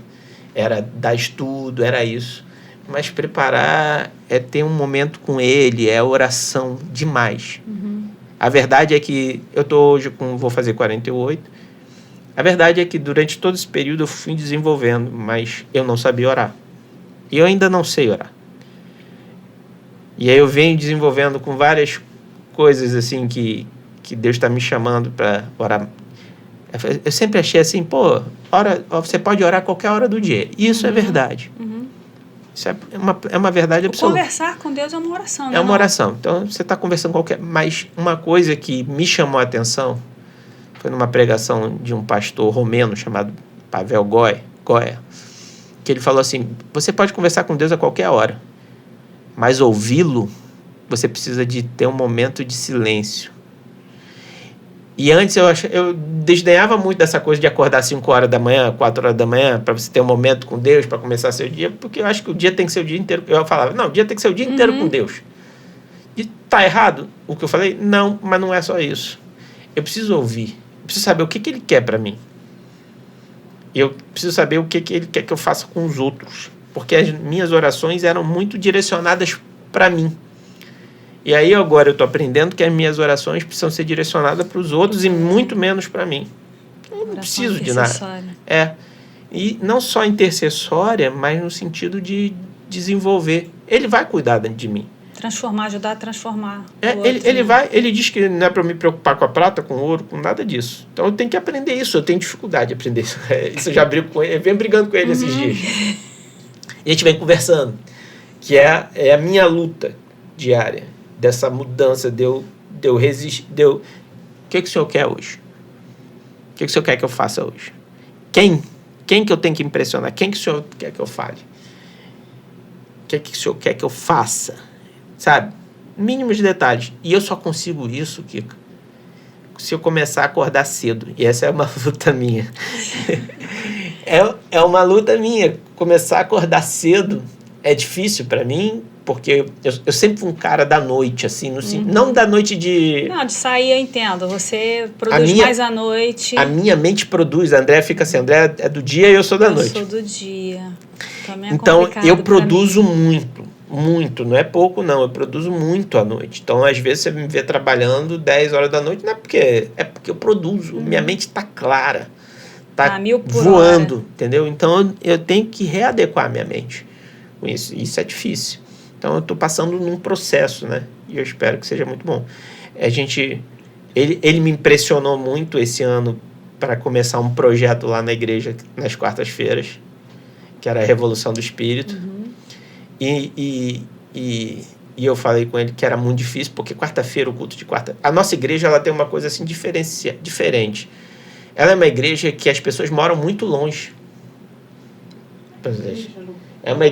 era dar estudo, era isso. Mas preparar é ter um momento com Ele, é oração demais. A verdade é que eu estou hoje vou fazer 48. A verdade é que durante todo esse período eu fui desenvolvendo, mas eu não sabia orar. E eu ainda não sei orar. E aí eu venho desenvolvendo com várias coisas assim que Deus está me chamando para orar. Eu sempre achei assim, você pode orar a qualquer hora do dia. E isso é verdade. Isso é uma verdade absoluta. Conversar com Deus é uma oração, né? É uma oração. Então, você está conversando qualquer... Mas uma coisa que me chamou a atenção foi numa pregação de um pastor romeno chamado Pavel Goia, que ele falou assim, você pode conversar com Deus a qualquer hora, mas ouvi-lo, você precisa de ter um momento de silêncio. E antes eu desdenhava muito dessa coisa de acordar 5 horas da manhã, 4 horas da manhã, para você ter um momento com Deus, para começar seu dia, porque eu acho que o dia tem que ser o dia inteiro. Eu falava, não, o dia tem que ser o dia inteiro com Deus. E tá errado o que eu falei? Não, mas não é só isso. Eu preciso ouvir, eu preciso saber o que Ele quer para mim. Eu preciso saber o que Ele quer que eu faça com os outros, porque as minhas orações eram muito direcionadas para mim. E aí agora eu estou aprendendo que as minhas orações precisam ser direcionadas para os outros e muito menos para mim. Eu não preciso de nada. E não só intercessória, mas no sentido de desenvolver. Ele vai cuidar de mim. transformar, ajudar a transformar. Ele diz que não é para me preocupar com a prata, com o ouro, com nada disso. Então eu tenho que aprender isso, eu tenho dificuldade de aprender isso. Isso eu já brigo com ele, eu venho brigando com ele esses dias. E a gente vem conversando, que é a minha luta diária, dessa mudança, de eu resistir, o que o senhor quer hoje? O que o senhor quer que eu faça hoje? Quem que eu tenho que impressionar? Quem que o senhor quer que eu fale? O que o senhor quer que eu faça? Sabe? Mínimos detalhes. E eu só consigo isso, Kika, se eu começar a acordar cedo. E essa é uma luta minha. É uma luta minha. Começar a acordar cedo é difícil para mim, porque eu sempre fui um cara da noite, assim, não da noite de... Não, de sair eu entendo. Você produz mais à noite. A minha mente produz. A André fica assim, André é do dia e eu sou da noite. Eu sou do dia. Também é então, complicado eu produzo muito. Não é pouco, não. Eu produzo muito à noite. Então, às vezes, você me vê trabalhando 10 horas da noite, não é porque... É porque eu produzo. Minha mente está clara. Está voando, entendeu? Então, eu tenho que readequar a minha mente com isso. Isso é difícil. Então, eu estou passando num processo, né? E eu espero que seja muito bom. Ele me impressionou muito esse ano para começar um projeto lá na igreja, nas quartas-feiras, que era a Revolução do Espírito. E eu falei com ele que era muito difícil, porque quarta-feira, o culto de quarta... A nossa igreja, ela tem uma coisa assim diferente. Ela é uma igreja que as pessoas moram muito longe. É uma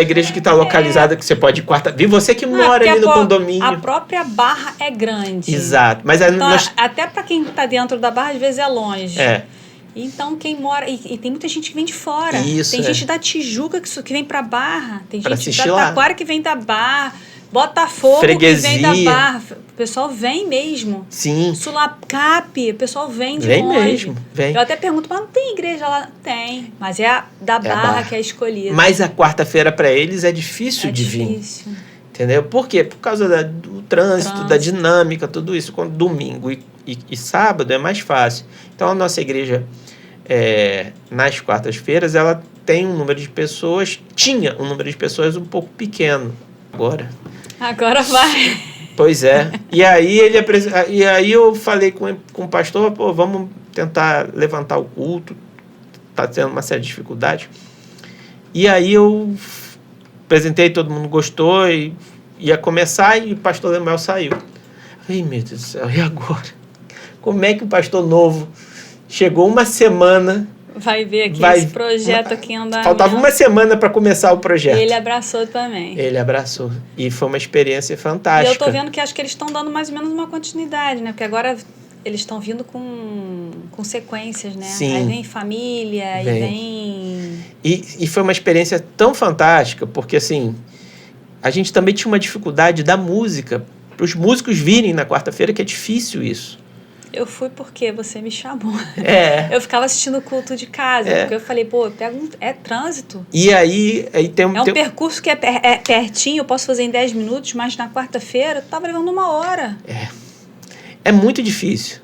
igreja que está localizada, que você pode ir quarta... Vi você que mora ali no condomínio. A própria Barra é grande. Exato. Mas então, até para quem está dentro da Barra, às vezes é longe. Então, quem mora... E tem muita gente que vem de fora. Isso, tem gente da Tijuca que vem pra Barra. Tem pra gente da Taquara que vem da Barra. Botafogo Freguesia. Que vem da Barra. O pessoal vem mesmo. Sim. Sulacap, o pessoal vem de longe. Vem mesmo, vem. Eu até pergunto, mas não tem igreja lá? Tem. Mas é a da Barra que é escolhida. Mas a quarta-feira para eles é difícil de vir. Entendeu? Por quê? Por causa do trânsito, da dinâmica, tudo isso. Quando domingo e sábado é mais fácil. Então, a nossa igreja, nas quartas-feiras, ela tem um número de pessoas... Tinha um número de pessoas um pouco pequeno. Agora vai. Pois é. E aí eu falei com o pastor, vamos tentar levantar o culto. Está tendo uma série de dificuldades. E aí eu apresentei, todo mundo gostou, e ia começar, e o pastor Lemuel saiu. Ai, meu Deus do céu, e agora? Como é que o pastor novo chegou uma semana... Vai ver aqui esse projeto aqui andar. Faltava uma semana para começar o projeto. E ele abraçou também. Ele abraçou. E foi uma experiência fantástica. E eu tô vendo que acho que eles estão dando mais ou menos uma continuidade, né? Porque agora eles estão vindo com sequências, né? Sim. Aí vem família, vem... E foi uma experiência tão fantástica, porque assim, a gente também tinha uma dificuldade da música, para os músicos virem na quarta-feira, que é difícil isso. Eu fui porque você me chamou. Eu ficava assistindo o culto de casa, porque eu falei, eu pego é trânsito. E aí tem um... É um percurso que é pertinho, eu posso fazer em 10 minutos, mas na quarta-feira eu tava levando 1 hora. É muito difícil.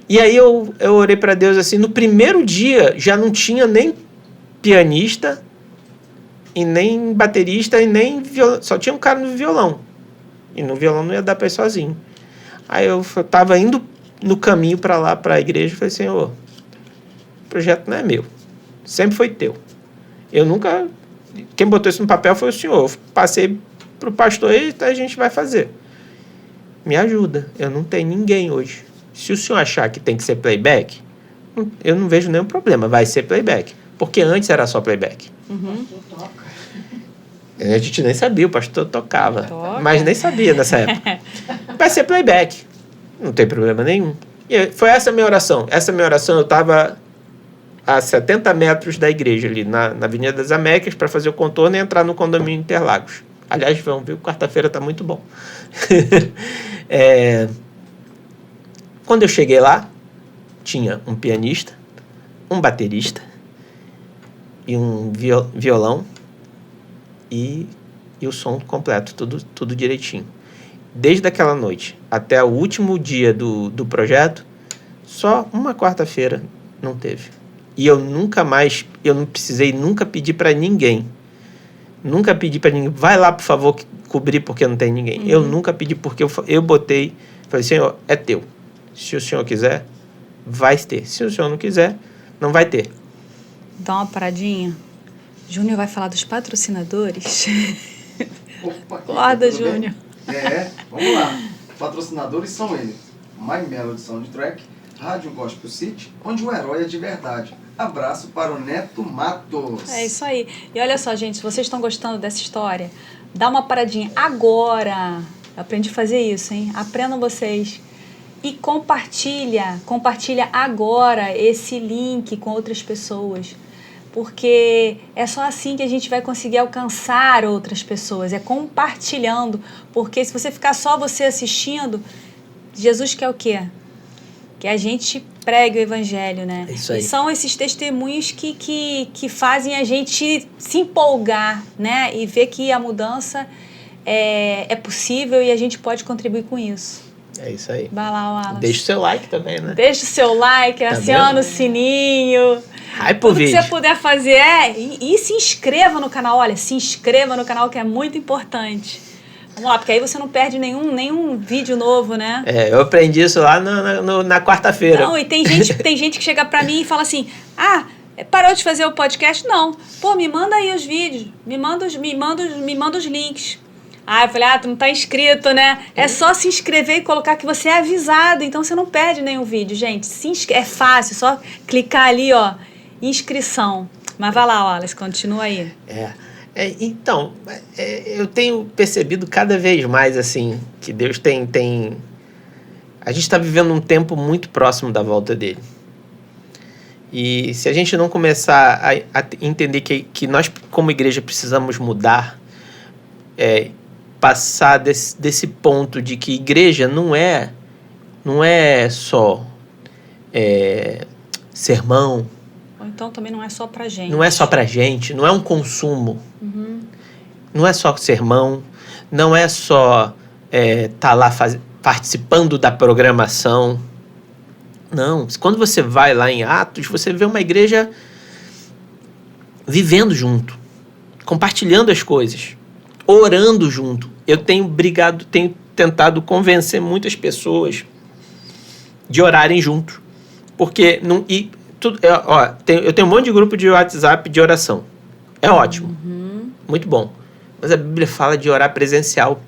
E aí eu orei para Deus assim, no primeiro dia já não tinha nem pianista, e nem baterista, e nem violão, só tinha um cara no violão. E no violão não ia dar para ir sozinho. Aí eu tava indo no caminho para lá, para a igreja, falei, Senhor, o projeto não é meu, sempre foi teu. Eu nunca... Quem botou isso no papel foi o Senhor. Eu passei para o pastor e a gente vai fazer. Me ajuda, eu não tenho ninguém hoje. Se o senhor achar que tem que ser playback, eu não vejo nenhum problema, vai ser playback. Porque antes era só playback. A gente nem sabia, o pastor tocava. Mas nem sabia nessa época. Vai ser playback. Não tem problema nenhum. E foi essa a minha oração. Essa minha oração, eu estava a 70 metros da igreja, ali na Avenida das Américas, para fazer o contorno e entrar no condomínio Interlagos. Aliás, vamos ver, quarta-feira está muito bom. Quando eu cheguei lá, tinha um pianista, um baterista e um violão e o som completo, tudo direitinho. Desde aquela noite até o último dia do projeto, só uma quarta-feira não teve. E eu não precisei nunca pedir para ninguém. Nunca pedi para ninguém, vai lá, por favor, cobrir porque não tem ninguém. Eu nunca pedi porque eu botei, falei, Senhor, é teu. Se o Senhor quiser, vai ter. Se o Senhor não quiser, não vai ter. Dá uma paradinha. Júnior vai falar dos patrocinadores. Opa, Acorda, Júnior. Vamos lá. Patrocinadores são eles: My Melody Soundtrack, Rádio Gospel City, onde o herói é de verdade. Abraço para o Neto Matos. É isso aí. E olha só, gente, se vocês estão gostando dessa história, dá uma paradinha agora. Eu aprendi a fazer isso, hein? Aprendam vocês. E compartilha agora esse link com outras pessoas. Porque é só assim que a gente vai conseguir alcançar outras pessoas, é compartilhando. Porque se você ficar só você assistindo, Jesus quer o quê? Que a gente pregue o evangelho, né? Isso aí. E são esses testemunhos que fazem a gente se empolgar, né? E ver que a mudança é possível e a gente pode contribuir com isso. É isso aí. Vai lá, Wallace. Deixa o seu like também, né? Deixa o seu like, aciona o sininho. Hype pro Tudo que vídeo. você puder fazer e se inscreva no canal. Olha, se inscreva no canal, que é muito importante. Vamos lá, porque aí você não perde nenhum vídeo novo, né? Eu aprendi isso lá na quarta-feira. Não, e tem gente que chega pra mim e fala assim, parou de fazer o podcast? Não. Pô, me manda aí os vídeos, me manda os links. Eu falei, tu não tá inscrito, né? É só se inscrever e colocar que você é avisado, então você não perde nenhum vídeo, gente. É fácil, só clicar ali, ó, inscrição. Mas vai lá, Wallace, continua aí. Então, eu tenho percebido cada vez mais, assim, que Deus tem... A gente está vivendo um tempo muito próximo da volta dele. E se a gente não começar a entender que nós, como igreja, precisamos mudar, passar desse ponto de que igreja não é só sermão. Ou então também não é só pra gente. Não é só pra gente, não é um consumo. Não é só sermão, não é só tá lá participando da programação. Não, quando você vai lá em Atos, você vê uma igreja vivendo junto, compartilhando as coisas, orando junto. Eu tenho tentado convencer muitas pessoas de orarem junto. Porque eu tenho um monte de grupo de WhatsApp de oração. É ótimo. Muito bom. Mas a Bíblia fala de orar presencial.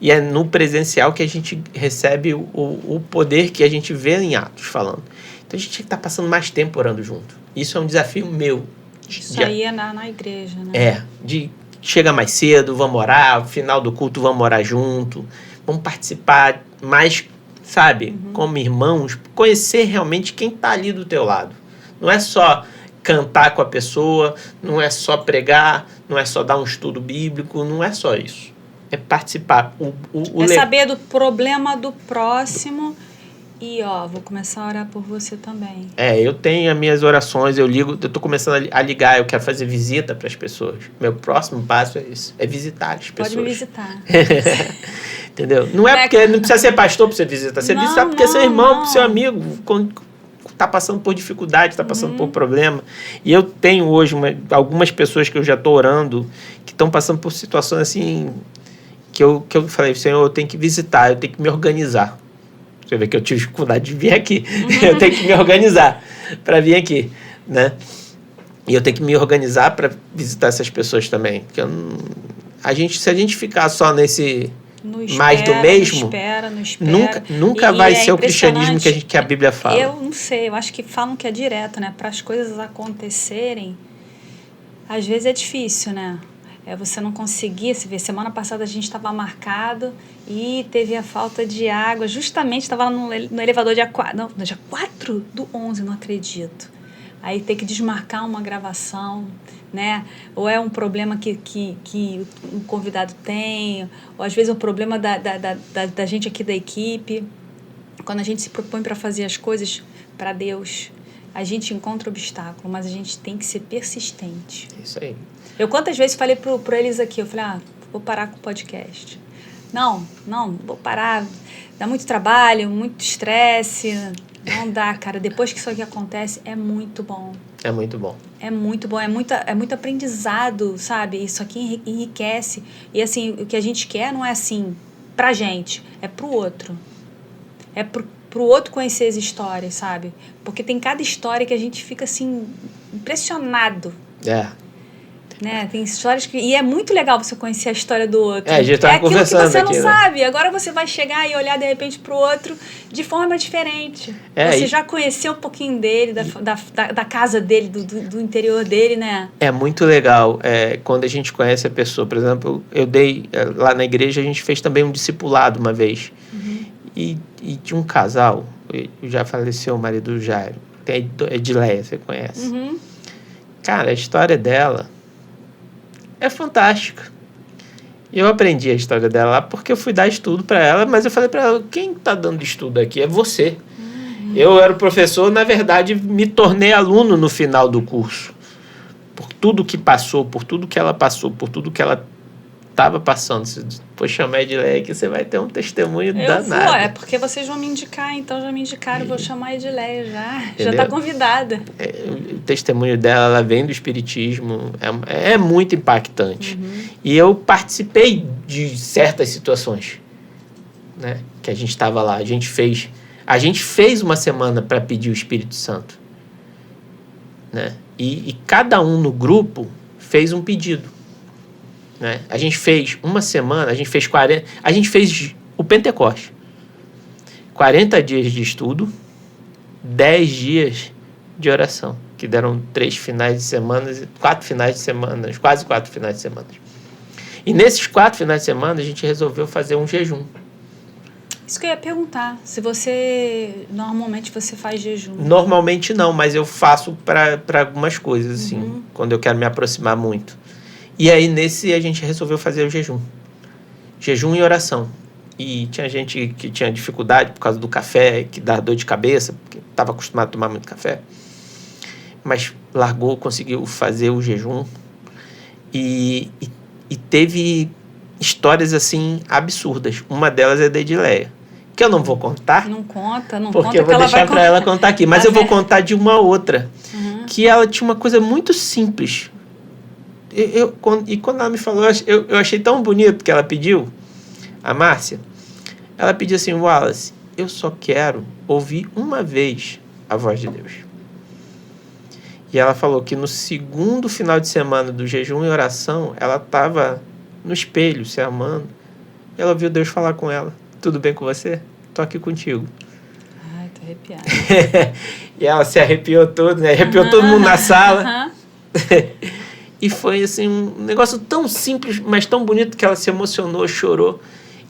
E é no presencial que a gente recebe o poder que a gente vê em Atos falando. Então a gente tem que estar passando mais tempo orando junto. Isso é um desafio meu. Isso aí é na igreja, né? Chega mais cedo, vamos orar, no final do culto vamos orar junto, vamos participar mais, sabe, como irmãos, conhecer realmente quem está ali do teu lado. Não é só cantar com a pessoa, não é só pregar, não é só dar um estudo bíblico, não é só isso. É participar. Saber do problema do próximo e, vou começar a orar por você também. Eu tenho as minhas orações, eu estou começando a ligar, eu quero fazer visita para as pessoas. Meu próximo passo é isso, é visitar as pessoas. Pode me visitar. Entendeu? Não é porque não precisa ser pastor para você visitar, você visita porque é seu irmão, seu amigo, está passando por dificuldade, está passando por problema. E eu tenho hoje algumas pessoas que eu já estou orando, que estão passando por situações assim, que eu falei, Senhor, eu tenho que visitar, eu tenho que me organizar. Você vê que eu tive dificuldade de vir aqui. Eu tenho que me organizar para vir aqui, né? E eu tenho que me organizar para visitar essas pessoas também. Porque se a gente ficar só nesse mais do mesmo, não espera. nunca vai ser o cristianismo que a Bíblia fala. Eu não sei, eu acho que falam que é direto, né? Para as coisas acontecerem, às vezes é difícil, né? Você não conseguia se ver. Semana passada a gente estava marcado e teve a falta de água. Justamente estava no elevador dia 4. Não, dia 4/11, não acredito. Aí tem que desmarcar uma gravação, né? Ou é um problema que um convidado tem, ou às vezes é um problema da gente aqui da equipe. Quando a gente se propõe para fazer as coisas para Deus, a gente encontra obstáculo, mas a gente tem que ser persistente. Isso aí. Eu quantas vezes falei para eles aqui, eu falei, vou parar com o podcast. Não, vou parar, dá muito trabalho, muito estresse. Não dá, cara. Depois que isso aqui acontece, é muito bom. É muito bom. É muito bom, é muito aprendizado, sabe? Isso aqui enriquece. E assim, o que a gente quer não é assim pra gente, é pro outro. É pro outro conhecer as histórias, sabe? Porque tem cada história que a gente fica assim, impressionado. Né? Tem histórias que... E é muito legal você conhecer a história do outro. A gente tava conversando aquilo que você não aqui, né? sabe. Agora você vai chegar e olhar, de repente, pro outro de forma diferente. Você já conheceu um pouquinho dele, da casa dele, do interior dele, né? É muito legal quando a gente conhece a pessoa. Por exemplo, eu dei... Lá na igreja, a gente fez também um discipulado uma vez. Uhum. E tinha um casal, já faleceu o marido do Jairo. Tem a Edileia, você conhece. Uhum. Cara, a história dela é fantástica. Eu aprendi a história dela lá porque eu fui dar estudo para ela, mas eu falei para ela, quem tá dando estudo aqui é você. Eu era o professor, na verdade, me tornei aluno no final do curso. Por tudo que passou, por tudo que ela passou, por tudo que ela estava passando. Se for chamar a Edileia aqui, você vai ter um testemunho danado. É porque vocês vão me indicar, então já me indicaram, vou chamar a Edileia já. Entendeu? Já tá convidada. O testemunho dela, ela vem do espiritismo, é muito impactante. E eu participei de certas situações, né, que a gente estava lá. A gente fez uma semana para pedir o Espírito Santo, né? E cada um no grupo fez um pedido, né? A gente fez uma semana, a gente fez o Pentecoste. 40 dias de estudo, 10 dias de oração, que deram 4 finais de semana, quase 4 finais de semana. E nesses 4 finais de semana, a gente resolveu fazer um jejum. Isso que eu ia perguntar, se normalmente você faz jejum. Normalmente não, mas eu faço para algumas coisas, assim, quando eu quero me aproximar muito. E aí, nesse, a gente resolveu fazer o jejum. Jejum e oração. E tinha gente que tinha dificuldade por causa do café, que dá dor de cabeça, porque estava acostumado a tomar muito café. Mas largou, conseguiu fazer o jejum. E teve histórias, assim, absurdas. Uma delas é da Edileia, que eu não vou contar. Não conta, porque eu vou deixar para ela contar aqui. Mas eu vou contar de uma outra, que ela tinha uma coisa muito simples. E quando ela me falou, eu achei tão bonito que ela pediu, a Márcia, ela pediu assim, Wallace, eu só quero ouvir uma vez a voz de Deus. E ela falou que no segundo final de semana do jejum e oração, ela estava no espelho, se amando, e ela ouviu Deus falar com ela, tudo bem com você? Tô aqui contigo. Ai, tô arrepiada. E ela se arrepiou todo, né? Arrepiou todo mundo na sala. E foi assim, um negócio tão simples, mas tão bonito que ela se emocionou, chorou.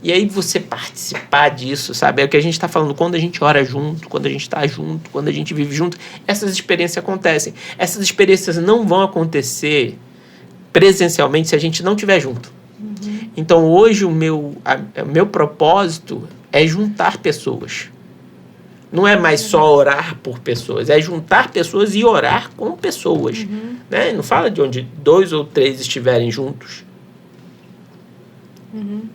E aí você participar disso, sabe? É o que a gente está falando, quando a gente ora junto, quando a gente está junto, quando a gente vive junto, essas experiências acontecem. Essas experiências não vão acontecer presencialmente se a gente não estiver junto. Então hoje o meu propósito é juntar pessoas. Não é mais só orar por pessoas, é juntar pessoas e orar com pessoas. Né? Não fala de onde 2 ou 3 estiverem juntos.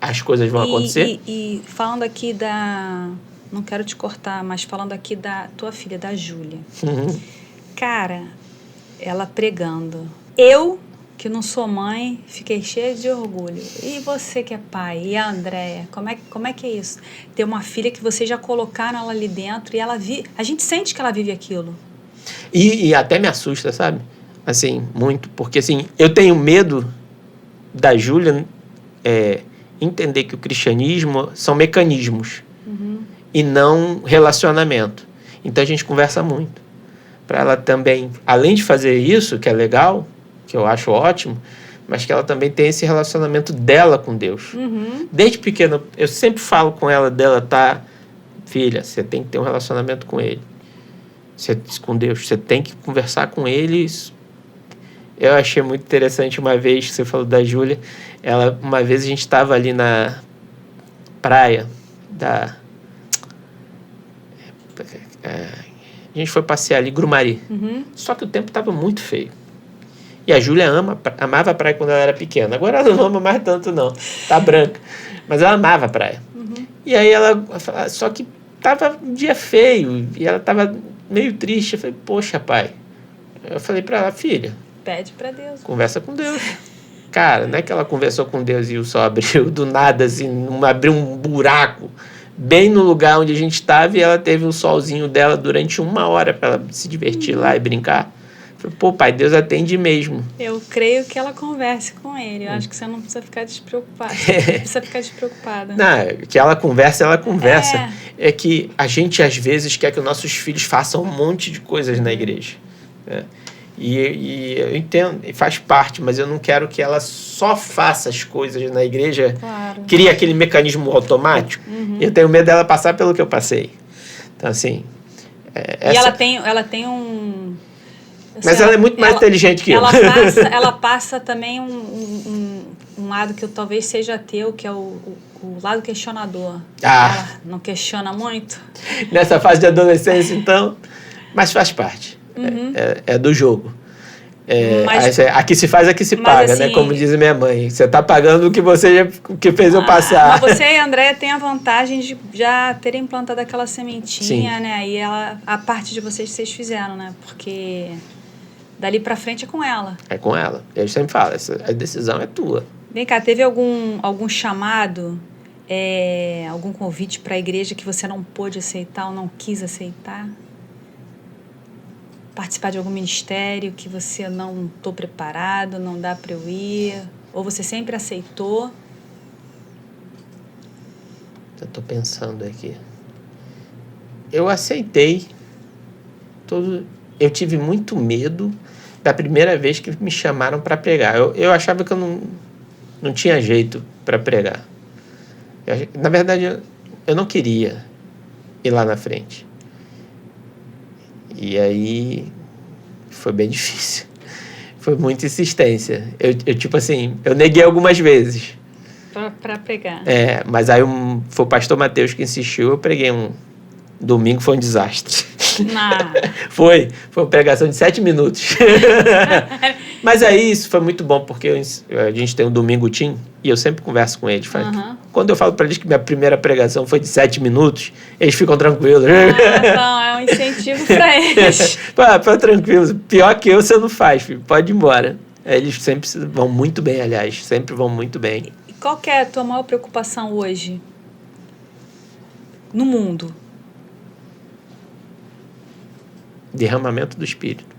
As coisas vão acontecer. E falando aqui não quero te cortar, mas falando aqui da tua filha, da Júlia. Cara, ela pregando. Eu, que não sou mãe, fiquei cheia de orgulho. E você que é pai? E a Andréia? Como é que é isso? Ter uma filha que vocês já colocaram ela ali dentro e a gente sente que ela vive aquilo. E até me assusta, sabe? Assim, muito. Porque, assim, eu tenho medo da Júlia entender que o cristianismo são mecanismos e não relacionamento. Então, a gente conversa muito. Para ela também, além de fazer isso, que é legal, que eu acho ótimo, mas que ela também tem esse relacionamento dela com Deus. Desde pequena, eu sempre falo com ela tá, filha, você tem que ter um relacionamento com Ele. Com Deus, você tem que conversar com Ele. Eu achei muito interessante uma vez que você falou da Júlia. Uma vez a gente estava ali na praia a gente foi passear ali, Grumari. Só que o tempo estava muito feio. E a Júlia amava a praia quando ela era pequena. Agora ela não ama mais tanto, não. Tá branca. Mas ela amava a praia. E aí ela falava, só que tava um dia feio e ela tava meio triste. Eu falei, poxa, pai. Eu falei para ela, filha, Pede para Deus. conversa com Deus. Cara, não é que ela conversou com Deus e o sol abriu do nada, assim, abriu um buraco bem no lugar onde a gente estava e ela teve o solzinho dela durante 1 hora para ela se divertir lá e brincar. Falei, pô, pai, Deus atende mesmo. Eu creio que ela converse com ele. Eu acho que você não precisa ficar despreocupada. Você não precisa ficar despreocupada. Não, que ela conversa, ela conversa. É que a gente, às vezes, quer que os nossos filhos façam um monte de coisas na igreja. Né? E eu entendo, e faz parte, mas eu não quero que ela só faça as coisas na igreja, Claro. crie aquele mecanismo automático. Eu tenho medo dela passar pelo que eu passei. Então, assim... E ela tem um... Mas ela é muito mais inteligente que eu. Ela passa também um lado que talvez seja teu, que é o lado questionador. Ela não questiona muito. Nessa fase de adolescência, então... Mas faz parte. É do jogo. Aqui se faz, aqui se paga, assim, né? Como diz minha mãe. Você está pagando o que fez eu passar. Mas você e a Andréia têm a vantagem de já terem plantado aquela sementinha, Sim. né? E a parte de vocês fizeram, né? Porque dali pra frente é com ela. É com ela. Eu sempre falo, a decisão é tua. Vem cá, teve algum chamado, algum convite para a igreja que você não pôde aceitar ou não quis aceitar? Participar de algum ministério que você não estou preparado, não dá para eu ir, ou você sempre aceitou? Eu estou pensando aqui. Eu aceitei. Eu tive muito medo da primeira vez que me chamaram para pregar. Eu achava que eu não tinha jeito para pregar. Na verdade, eu não queria ir lá na frente. E aí foi bem difícil. Foi muita insistência. Eu tipo assim, eu neguei algumas vezes. Para pregar. Mas aí foi o pastor Mateus que insistiu, eu preguei um domingo, foi um desastre. Foi uma pregação de 7 minutos. Mas aí isso foi muito bom, porque a gente tem um domingo team e eu sempre converso com eles. Quando eu falo para eles que minha primeira pregação foi de 7 minutos, eles ficam tranquilos. Então, é um incentivo para eles. Tranquilos. Pior que eu, você não faz, filho. Pode ir embora. Eles sempre vão muito bem, aliás. Sempre vão muito bem. E qual que é a tua maior preocupação hoje no mundo? Derramamento do Espírito.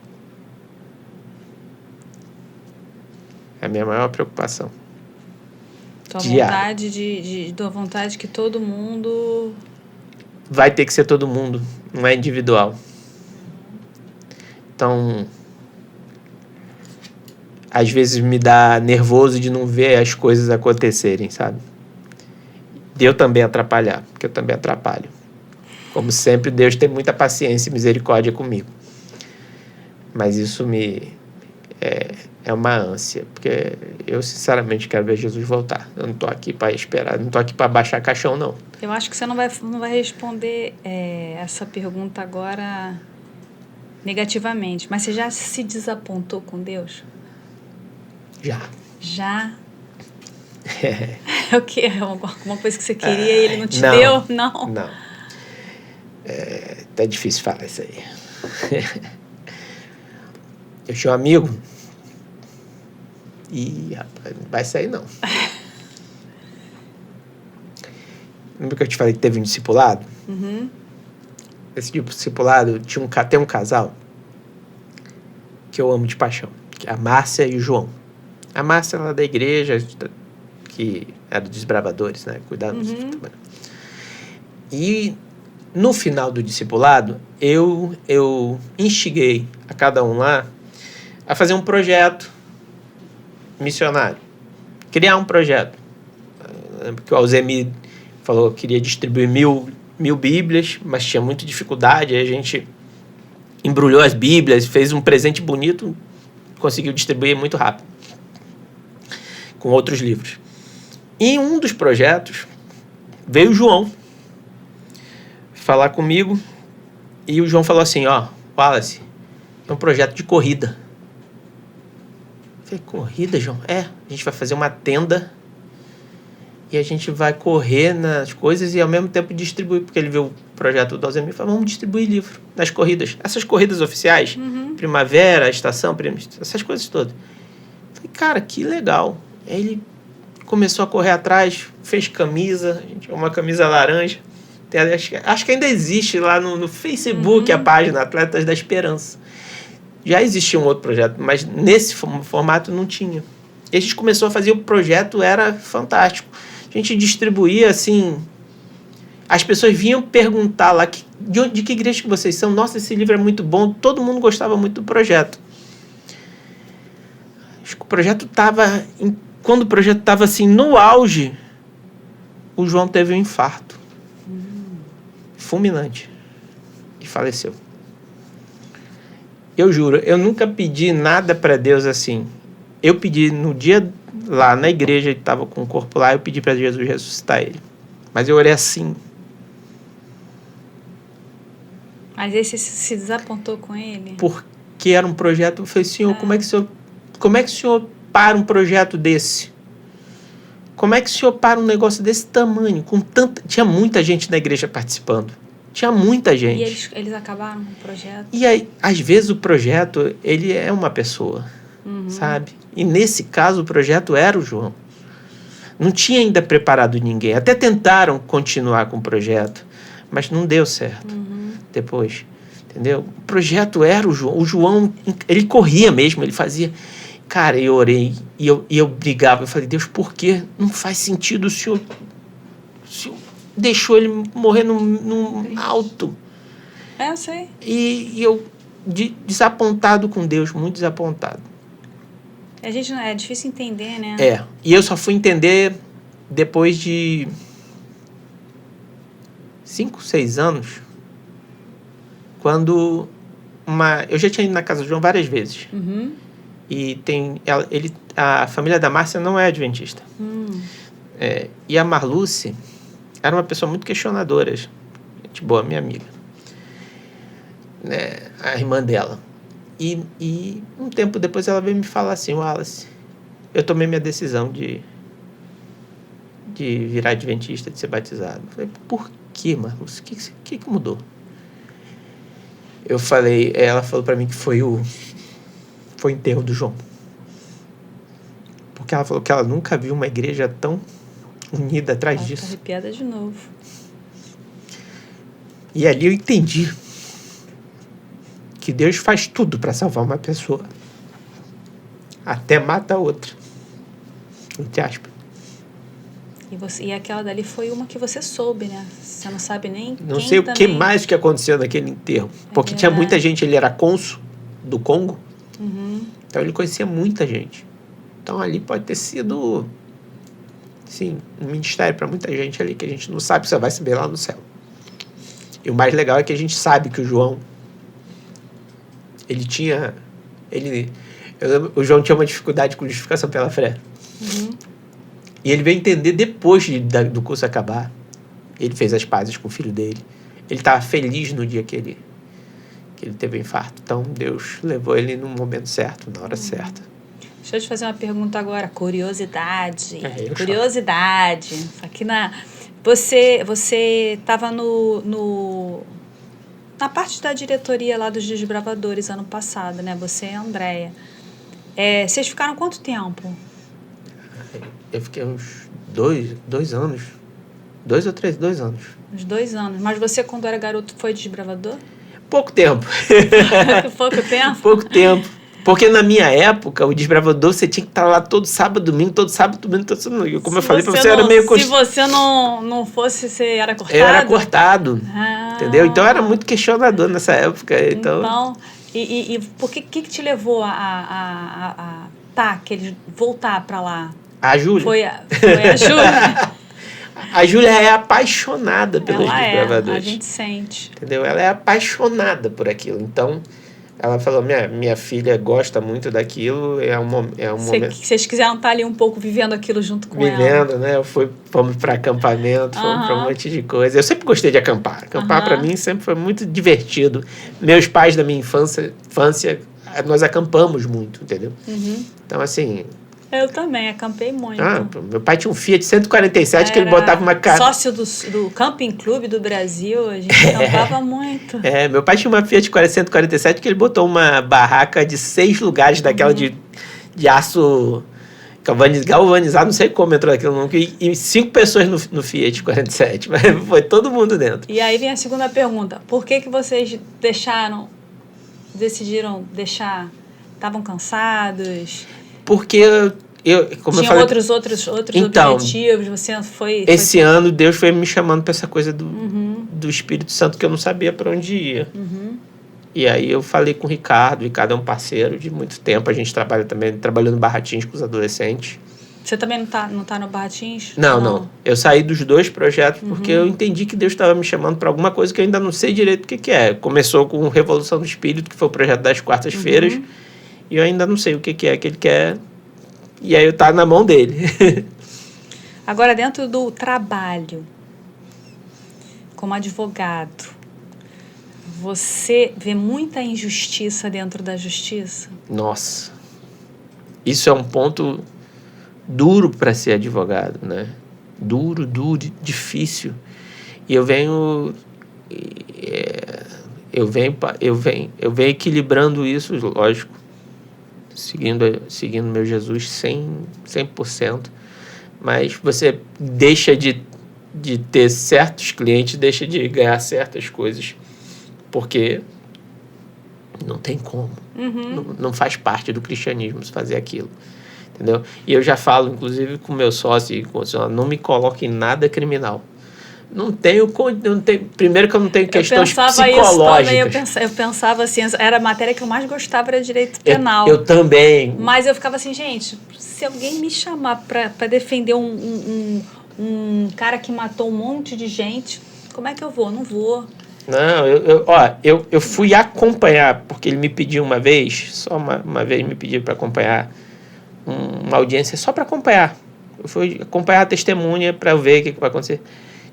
É a minha maior preocupação. Tua vontade que todo mundo... Vai ter que ser todo mundo, não é individual. Então, às vezes me dá nervoso de não ver as coisas acontecerem, sabe? De eu também atrapalhar, porque eu também atrapalho. Como sempre, Deus tem muita paciência e misericórdia comigo. Mas isso é uma ânsia, porque eu, sinceramente, quero ver Jesus voltar. Eu não estou aqui para esperar, não estou aqui para baixar caixão, não. Eu acho que você não vai responder essa pergunta agora negativamente, mas você já se desapontou com Deus? Já? É o quê? Alguma coisa que você queria e ele não te deu? Não. Tá difícil falar isso aí. Eu tinha um amigo e, rapaz, não vai sair, não. Lembra que eu te falei que teve um discipulado? Esse tipo de discipulado tem um casal que eu amo de paixão, que é a Márcia e o João. A Márcia é lá da igreja, que era dos desbravadores, né? Cuidando dos... E no final do discipulado, eu instiguei a cada um lá a fazer um projeto missionário. Criar um projeto. Eu lembro que o Alzemi falou que queria distribuir 1000 Bíblias, mas tinha muita dificuldade. Aí a gente embrulhou as Bíblias, fez um presente bonito, conseguiu distribuir muito rápido, com outros livros. E em um dos projetos, veio o João falar comigo, e o João falou assim, Wallace, é um projeto de corrida. Eu falei, corrida, João? A gente vai fazer uma tenda e a gente vai correr nas coisas e ao mesmo tempo distribuir, porque ele viu o projeto do Alzheimer e falou, vamos distribuir livro nas corridas. Essas corridas oficiais, primavera, estação, essas coisas todas. Falei, cara, que legal. Aí ele começou a correr atrás, fez camisa, uma camisa laranja. Acho que ainda existe lá no Facebook a página Atletas da Esperança. Já existia um outro projeto, mas nesse formato não tinha. E a gente começou a fazer, o projeto era fantástico. A gente distribuía, assim... As pessoas vinham perguntar lá, de que igreja que vocês são? Nossa, esse livro é muito bom. Todo mundo gostava muito do projeto. Acho que o projeto estava... Quando o projeto estava, assim, no auge, o João teve um infarto. Fulminante. E faleceu. Eu juro, eu nunca pedi nada para Deus assim. Eu pedi no dia lá na igreja, ele estava com o corpo lá, eu pedi para Jesus ressuscitar ele. Mas eu orei assim. Mas aí você se desapontou com ele? Porque era um projeto, eu falei, Senhor, como é que o senhor para um projeto desse? Como é que o senhor para um negócio desse tamanho? Tinha muita gente na igreja participando. Tinha muita gente. E eles acabaram com o projeto? E aí, às vezes o projeto, ele é uma pessoa, sabe? E nesse caso o projeto era o João. Não tinha ainda preparado ninguém. Até tentaram continuar com o projeto, mas não deu certo depois, entendeu? O projeto era o João. O João, ele corria mesmo, ele fazia... Cara, eu orei e eu brigava. Eu falei, Deus, por quê? Não faz sentido o senhor deixou ele morrer num alto. Eu sei. E eu desapontado com Deus, muito desapontado. A gente é difícil entender, né? E eu só fui entender depois de 5, 6 anos, quando eu já tinha ido na casa do João várias vezes. E a família da Márcia não é adventista. E a Marluce era uma pessoa muito questionadora. Gente boa, minha amiga. A irmã dela. E um tempo depois ela veio me falar assim, Wallace, eu tomei minha decisão de virar adventista, de ser batizado. Eu falei, por que, Marluce? O que mudou? Ela falou para mim que foi o enterro do João. Porque ela falou que ela nunca viu uma igreja tão unida atrás disso. Tá arrepiada de novo. E ali eu entendi que Deus faz tudo para salvar uma pessoa. Até mata a outra. Entre aspas. E aquela dali foi uma que você soube, né? Você não sabe nem Não quem sei também... o que mais que aconteceu naquele enterro. Porque tinha muita gente, ele era cônsul do Congo. Então ele conhecia muita gente. Então ali pode ter sido, sim, um ministério para muita gente ali que a gente não sabe se vai saber lá no céu. E o mais legal é que a gente sabe que o João, o João tinha uma dificuldade com justificação pela fé. E ele veio entender depois do curso acabar. Ele fez as pazes com o filho dele. Ele estava feliz no dia que ele teve um infarto. Então, Deus levou ele no momento certo, na hora certa. Deixa eu te fazer uma pergunta agora. Curiosidade. Curiosidade. Aqui você estava na parte da diretoria lá dos Desbravadores ano passado, né? Você e a Andréia. Vocês ficaram quanto tempo? Eu fiquei uns 2 anos. 2 ou 3, 2 anos. Uns 2 anos. Mas você, quando era garoto, foi desbravador? Pouco tempo. Pouco tempo? Pouco tempo. Porque na minha época, o desbravador, você tinha que estar lá todo sábado, domingo. Como eu falei pra você, era meio... Se você não fosse, você era cortado? Eu era cortado, entendeu? Então, eu era muito questionador nessa época. Então e por que te levou a voltar pra lá? A Júlia. Foi a Júlia? A Júlia é apaixonada pelos desbravadores. A gente sente. Entendeu? Ela é apaixonada por aquilo. Então, ela falou, minha filha gosta muito daquilo, é um momento... Vocês quiseram estar ali um pouco vivendo aquilo junto com ela. Vivendo, né? Fomos para acampamento, fomos para um monte de coisa. Eu sempre gostei de acampar. Acampar, para mim, sempre foi muito divertido. Meus pais, da minha infância, nós acampamos muito, entendeu? Então, assim, Eu também, acampei muito. Meu pai tinha um Fiat 147 que ele botava uma casa. Sócio do Camping Clube do Brasil, a gente acampava muito. Meu pai tinha uma Fiat 147 que ele botou uma barraca de 6 lugares daquela de aço galvanizado, não sei como entrou aquilo nunca, e 5 pessoas no Fiat 47, mas foi todo mundo dentro. E aí vem a segunda pergunta, por que vocês decidiram deixar? Estavam cansados? Porque como eu falei, outros objetivos, você foi... Esse ano Deus foi me chamando para essa coisa do Espírito Santo que eu não sabia para onde ia. E aí eu falei com o Ricardo é um parceiro de muito tempo, a gente trabalhou no Barratins com os adolescentes. Você também não tá no Barratins? Não. Eu saí dos 2 projetos porque eu entendi que Deus estava me chamando para alguma coisa que eu ainda não sei direito o que é. Começou com Revolução do Espírito, que foi o projeto das quartas-feiras, e eu ainda não sei o que é que ele quer. E aí eu tá na mão dele. Agora, dentro do trabalho, como advogado, você vê muita injustiça dentro da justiça? Nossa. Isso é um ponto duro para ser advogado, né? Duro, difícil. E eu venho equilibrando isso, lógico, seguindo meu Jesus 100%, mas você deixa de ter certos clientes, deixa de ganhar certas coisas, porque não tem como. Não faz parte do cristianismo fazer aquilo. Entendeu? E eu já falo, inclusive, com o meu sócio, não me coloque em nada criminal. Não tenho, primeiro que eu não tenho questões psicológicas. Eu pensava assim, era a matéria que eu mais gostava, era direito penal. Eu também. Mas eu ficava assim, gente, se alguém me chamar para defender um cara que matou um monte de gente, como é que eu vou? Não vou. Não, eu fui acompanhar, porque ele me pediu uma vez, só uma vez me pediu para acompanhar uma audiência só para acompanhar. Eu fui acompanhar a testemunha para ver o que vai acontecer.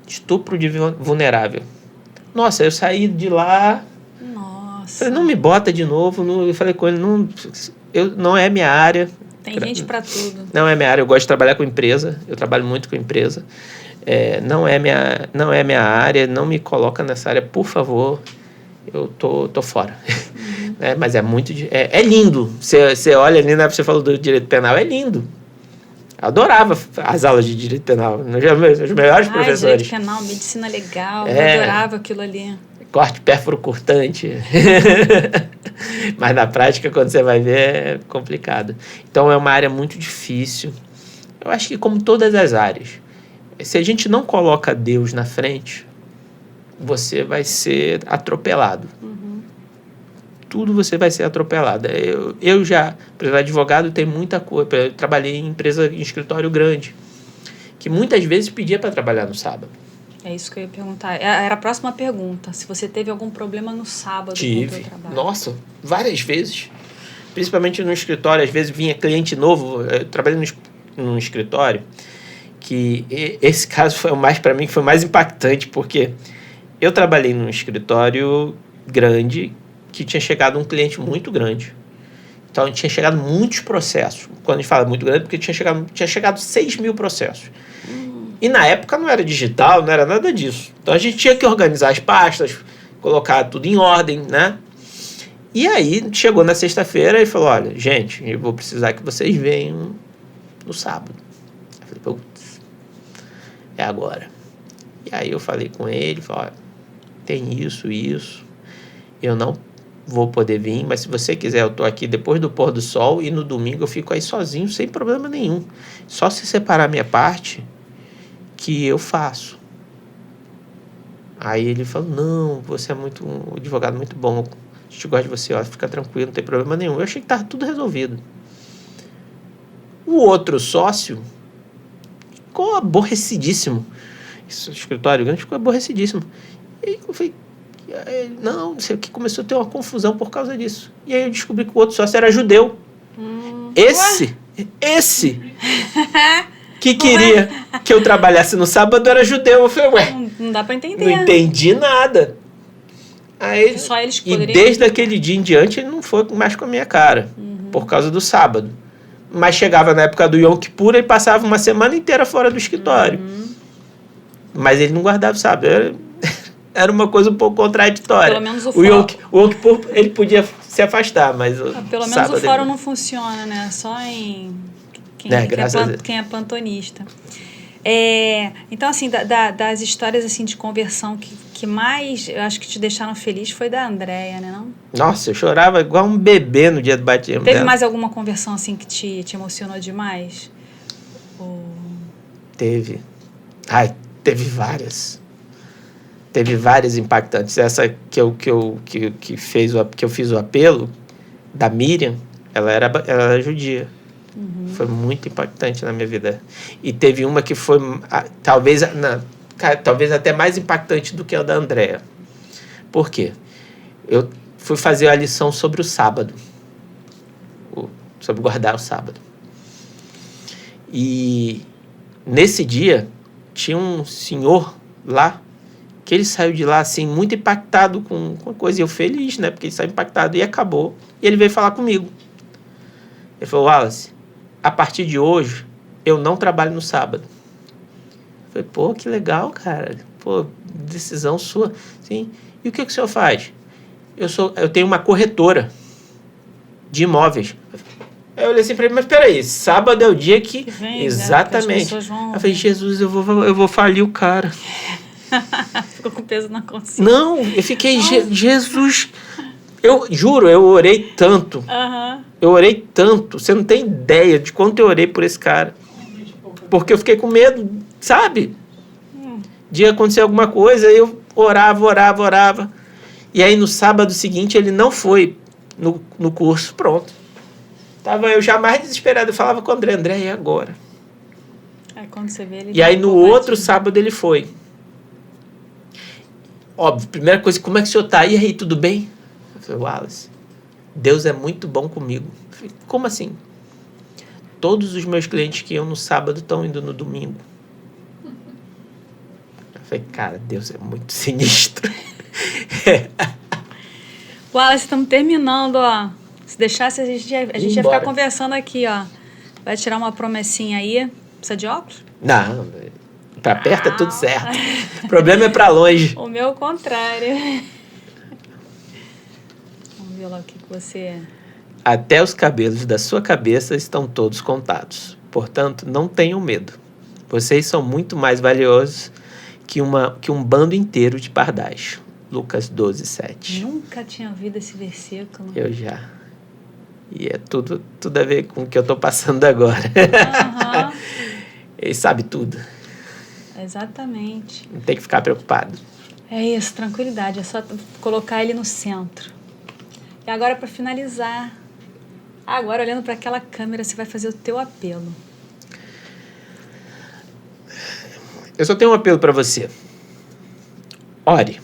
Estupro de vulnerável. Nossa, eu saí de lá. Nossa. Falei, não me bota de novo. Eu falei com ele, não é minha área. Tem gente para tudo. Não é minha área. Eu gosto de trabalhar com empresa. Eu trabalho muito com empresa. Não é minha área. Não me coloca nessa área, por favor. Eu tô fora. Mas é muito... É lindo. Você olha ali, né? Você falou do direito penal. É lindo. Eu adorava as aulas de direito penal. Os melhores professores. Direito penal, medicina legal. Eu adorava aquilo ali. Corte pérfuro cortante. Mas na prática, quando você vai ver, é complicado. Então, é uma área muito difícil. Eu acho que como todas as áreas, se a gente não coloca Deus na frente, você vai ser atropelado. Tudo você vai ser atropelado. Eu já, para advogado, tem muita coisa. Eu trabalhei em empresa, em escritório grande, que muitas vezes pedia para trabalhar no sábado. É isso que eu ia perguntar. Era a próxima pergunta. Se você teve algum problema no sábado com o seu trabalho. Nossa, várias vezes. Principalmente no escritório. Às vezes vinha cliente novo. Eu trabalhei num escritório que esse caso foi para mim, foi mais impactante, porque eu trabalhei num escritório grande que tinha chegado um cliente muito grande. Então, tinha chegado muitos processos. Quando a gente fala muito grande, porque tinha chegado 6 mil processos. E na época não era digital, não era nada disso. Então, a gente tinha que organizar as pastas, colocar tudo em ordem, né? E aí, chegou na sexta-feira e falou, olha, gente, eu vou precisar que vocês venham no sábado. Eu falei, putz, é agora. E aí, eu falei com ele, falei, olha, tem isso, eu não vou poder vir, mas se você quiser, eu tô aqui depois do pôr do sol e no domingo eu fico aí sozinho, sem problema nenhum. Só se separar a minha parte, que eu faço. Aí ele falou, não, você é um advogado muito bom, a gente gosta de você, ó, fica tranquilo, não tem problema nenhum. Eu achei que estava tudo resolvido. O outro sócio ficou aborrecidíssimo. Esse escritório grande ficou aborrecidíssimo. E eu falei, não sei o que, começou a ter uma confusão por causa disso. E aí eu descobri que o outro sócio era judeu. Esse que queria que eu trabalhasse no sábado era judeu. Eu falei, não dá pra entender. Não entendi nada. Aí, só eles e desde aquele dia em diante ele não foi mais com a minha cara, por causa do sábado. mas chegava na época do Yom Kippur, ele passava uma semana inteira fora do escritório. Mas ele não guardava o sábado. Era uma coisa um pouco contraditória. Pelo menos o Yom Kippur, ele podia se afastar, mas pelo menos o fórum não funciona, né? Só em quem é pantonista. Então, assim, das histórias assim, de conversão que mais, eu acho que te deixaram feliz foi da Andréia, né? Não? Nossa, eu chorava igual um bebê no dia do batismo Teve dela. mais alguma conversão assim que te emocionou demais? Teve. Teve várias. Teve várias impactantes. Essa que eu fiz o apelo, da Miriam, ela era judia. Foi muito impactante na minha vida. E teve uma que foi talvez até mais impactante do que a da Andréia. Por quê? Eu fui fazer a lição sobre o sábado. Sobre guardar o sábado. E nesse dia, tinha um senhor lá, que ele saiu de lá, assim, muito impactado com a coisa. E eu feliz, né? Porque ele saiu impactado e acabou. E ele veio falar comigo. Ele falou: Wallace, a partir de hoje, eu não trabalho no sábado. Eu falei: que legal, cara. Decisão sua. Sim. E o que o senhor faz? Eu tenho uma corretora de imóveis. Aí eu olhei assim pra ele: mas peraí, sábado é o dia que vem, exatamente. Né? Eu falei: Jesus, eu vou falir o cara. Ficou com peso na consciência. Não, eu fiquei, Jesus, eu juro, eu orei tanto. Eu orei tanto, você não tem ideia de quanto eu orei por esse cara. Porque eu fiquei com medo, sabe? De acontecer alguma coisa, eu orava. E aí no sábado seguinte ele não foi no curso, pronto. Tava eu já mais desesperado, eu falava com o André, e agora? Quando você vê ele. E aí no outro sábado ele foi. Óbvio, primeira coisa, como é que o senhor tá? E aí, tudo bem? Eu falei: Wallace, Deus é muito bom comigo. Eu falei: como assim? Todos os meus clientes que iam no sábado estão indo no domingo. Eu falei: cara, Deus é muito sinistro. Wallace, estamos terminando, ó. Se deixasse, a gente ia ficar conversando aqui, ó. Vai tirar uma promessinha aí. Precisa de óculos? Não, pra perto é tudo certo. O problema é pra longe. O meu, contrário. Vamos ver lá o que você... Até os cabelos da sua cabeça estão todos contados. Portanto, não tenham medo. Vocês são muito mais valiosos que um bando inteiro de pardais. Lucas 12:7. Nunca tinha ouvido esse versículo. Eu já. E é tudo a ver com o que eu estou passando agora. Ele sabe tudo. Exatamente. Não tem que ficar preocupado. É isso, tranquilidade. É só colocar ele no centro. E agora, para finalizar, agora olhando para aquela câmera, você vai fazer o teu apelo. Eu só tenho um apelo para você. Ore.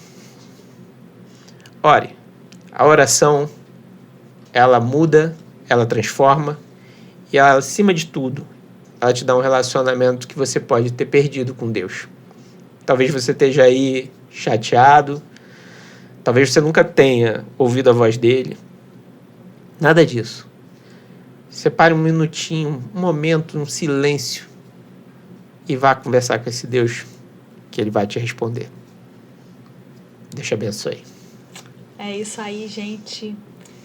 Ore. A oração, ela muda, ela transforma e ela, acima de tudo, ela te dá um relacionamento que você pode ter perdido com Deus. Talvez você esteja aí chateado, talvez você nunca tenha ouvido a voz dele. Nada disso. Separe um minutinho, um momento, um silêncio e vá conversar com esse Deus, que ele vai te responder. Deus te abençoe. É isso aí, gente.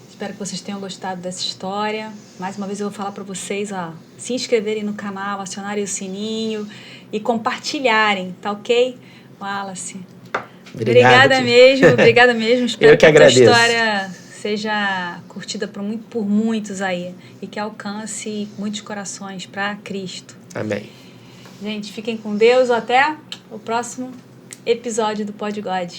Espero que vocês tenham gostado dessa história. Mais uma vez eu vou falar para vocês, ó, se inscreverem no canal, acionarem o sininho e compartilharem, tá ok? Wallace. Obrigada mesmo. Espero que a tua história seja curtida por muitos aí e que alcance muitos corações para Cristo. Amém. Gente, fiquem com Deus. Até o próximo episódio do Pod God.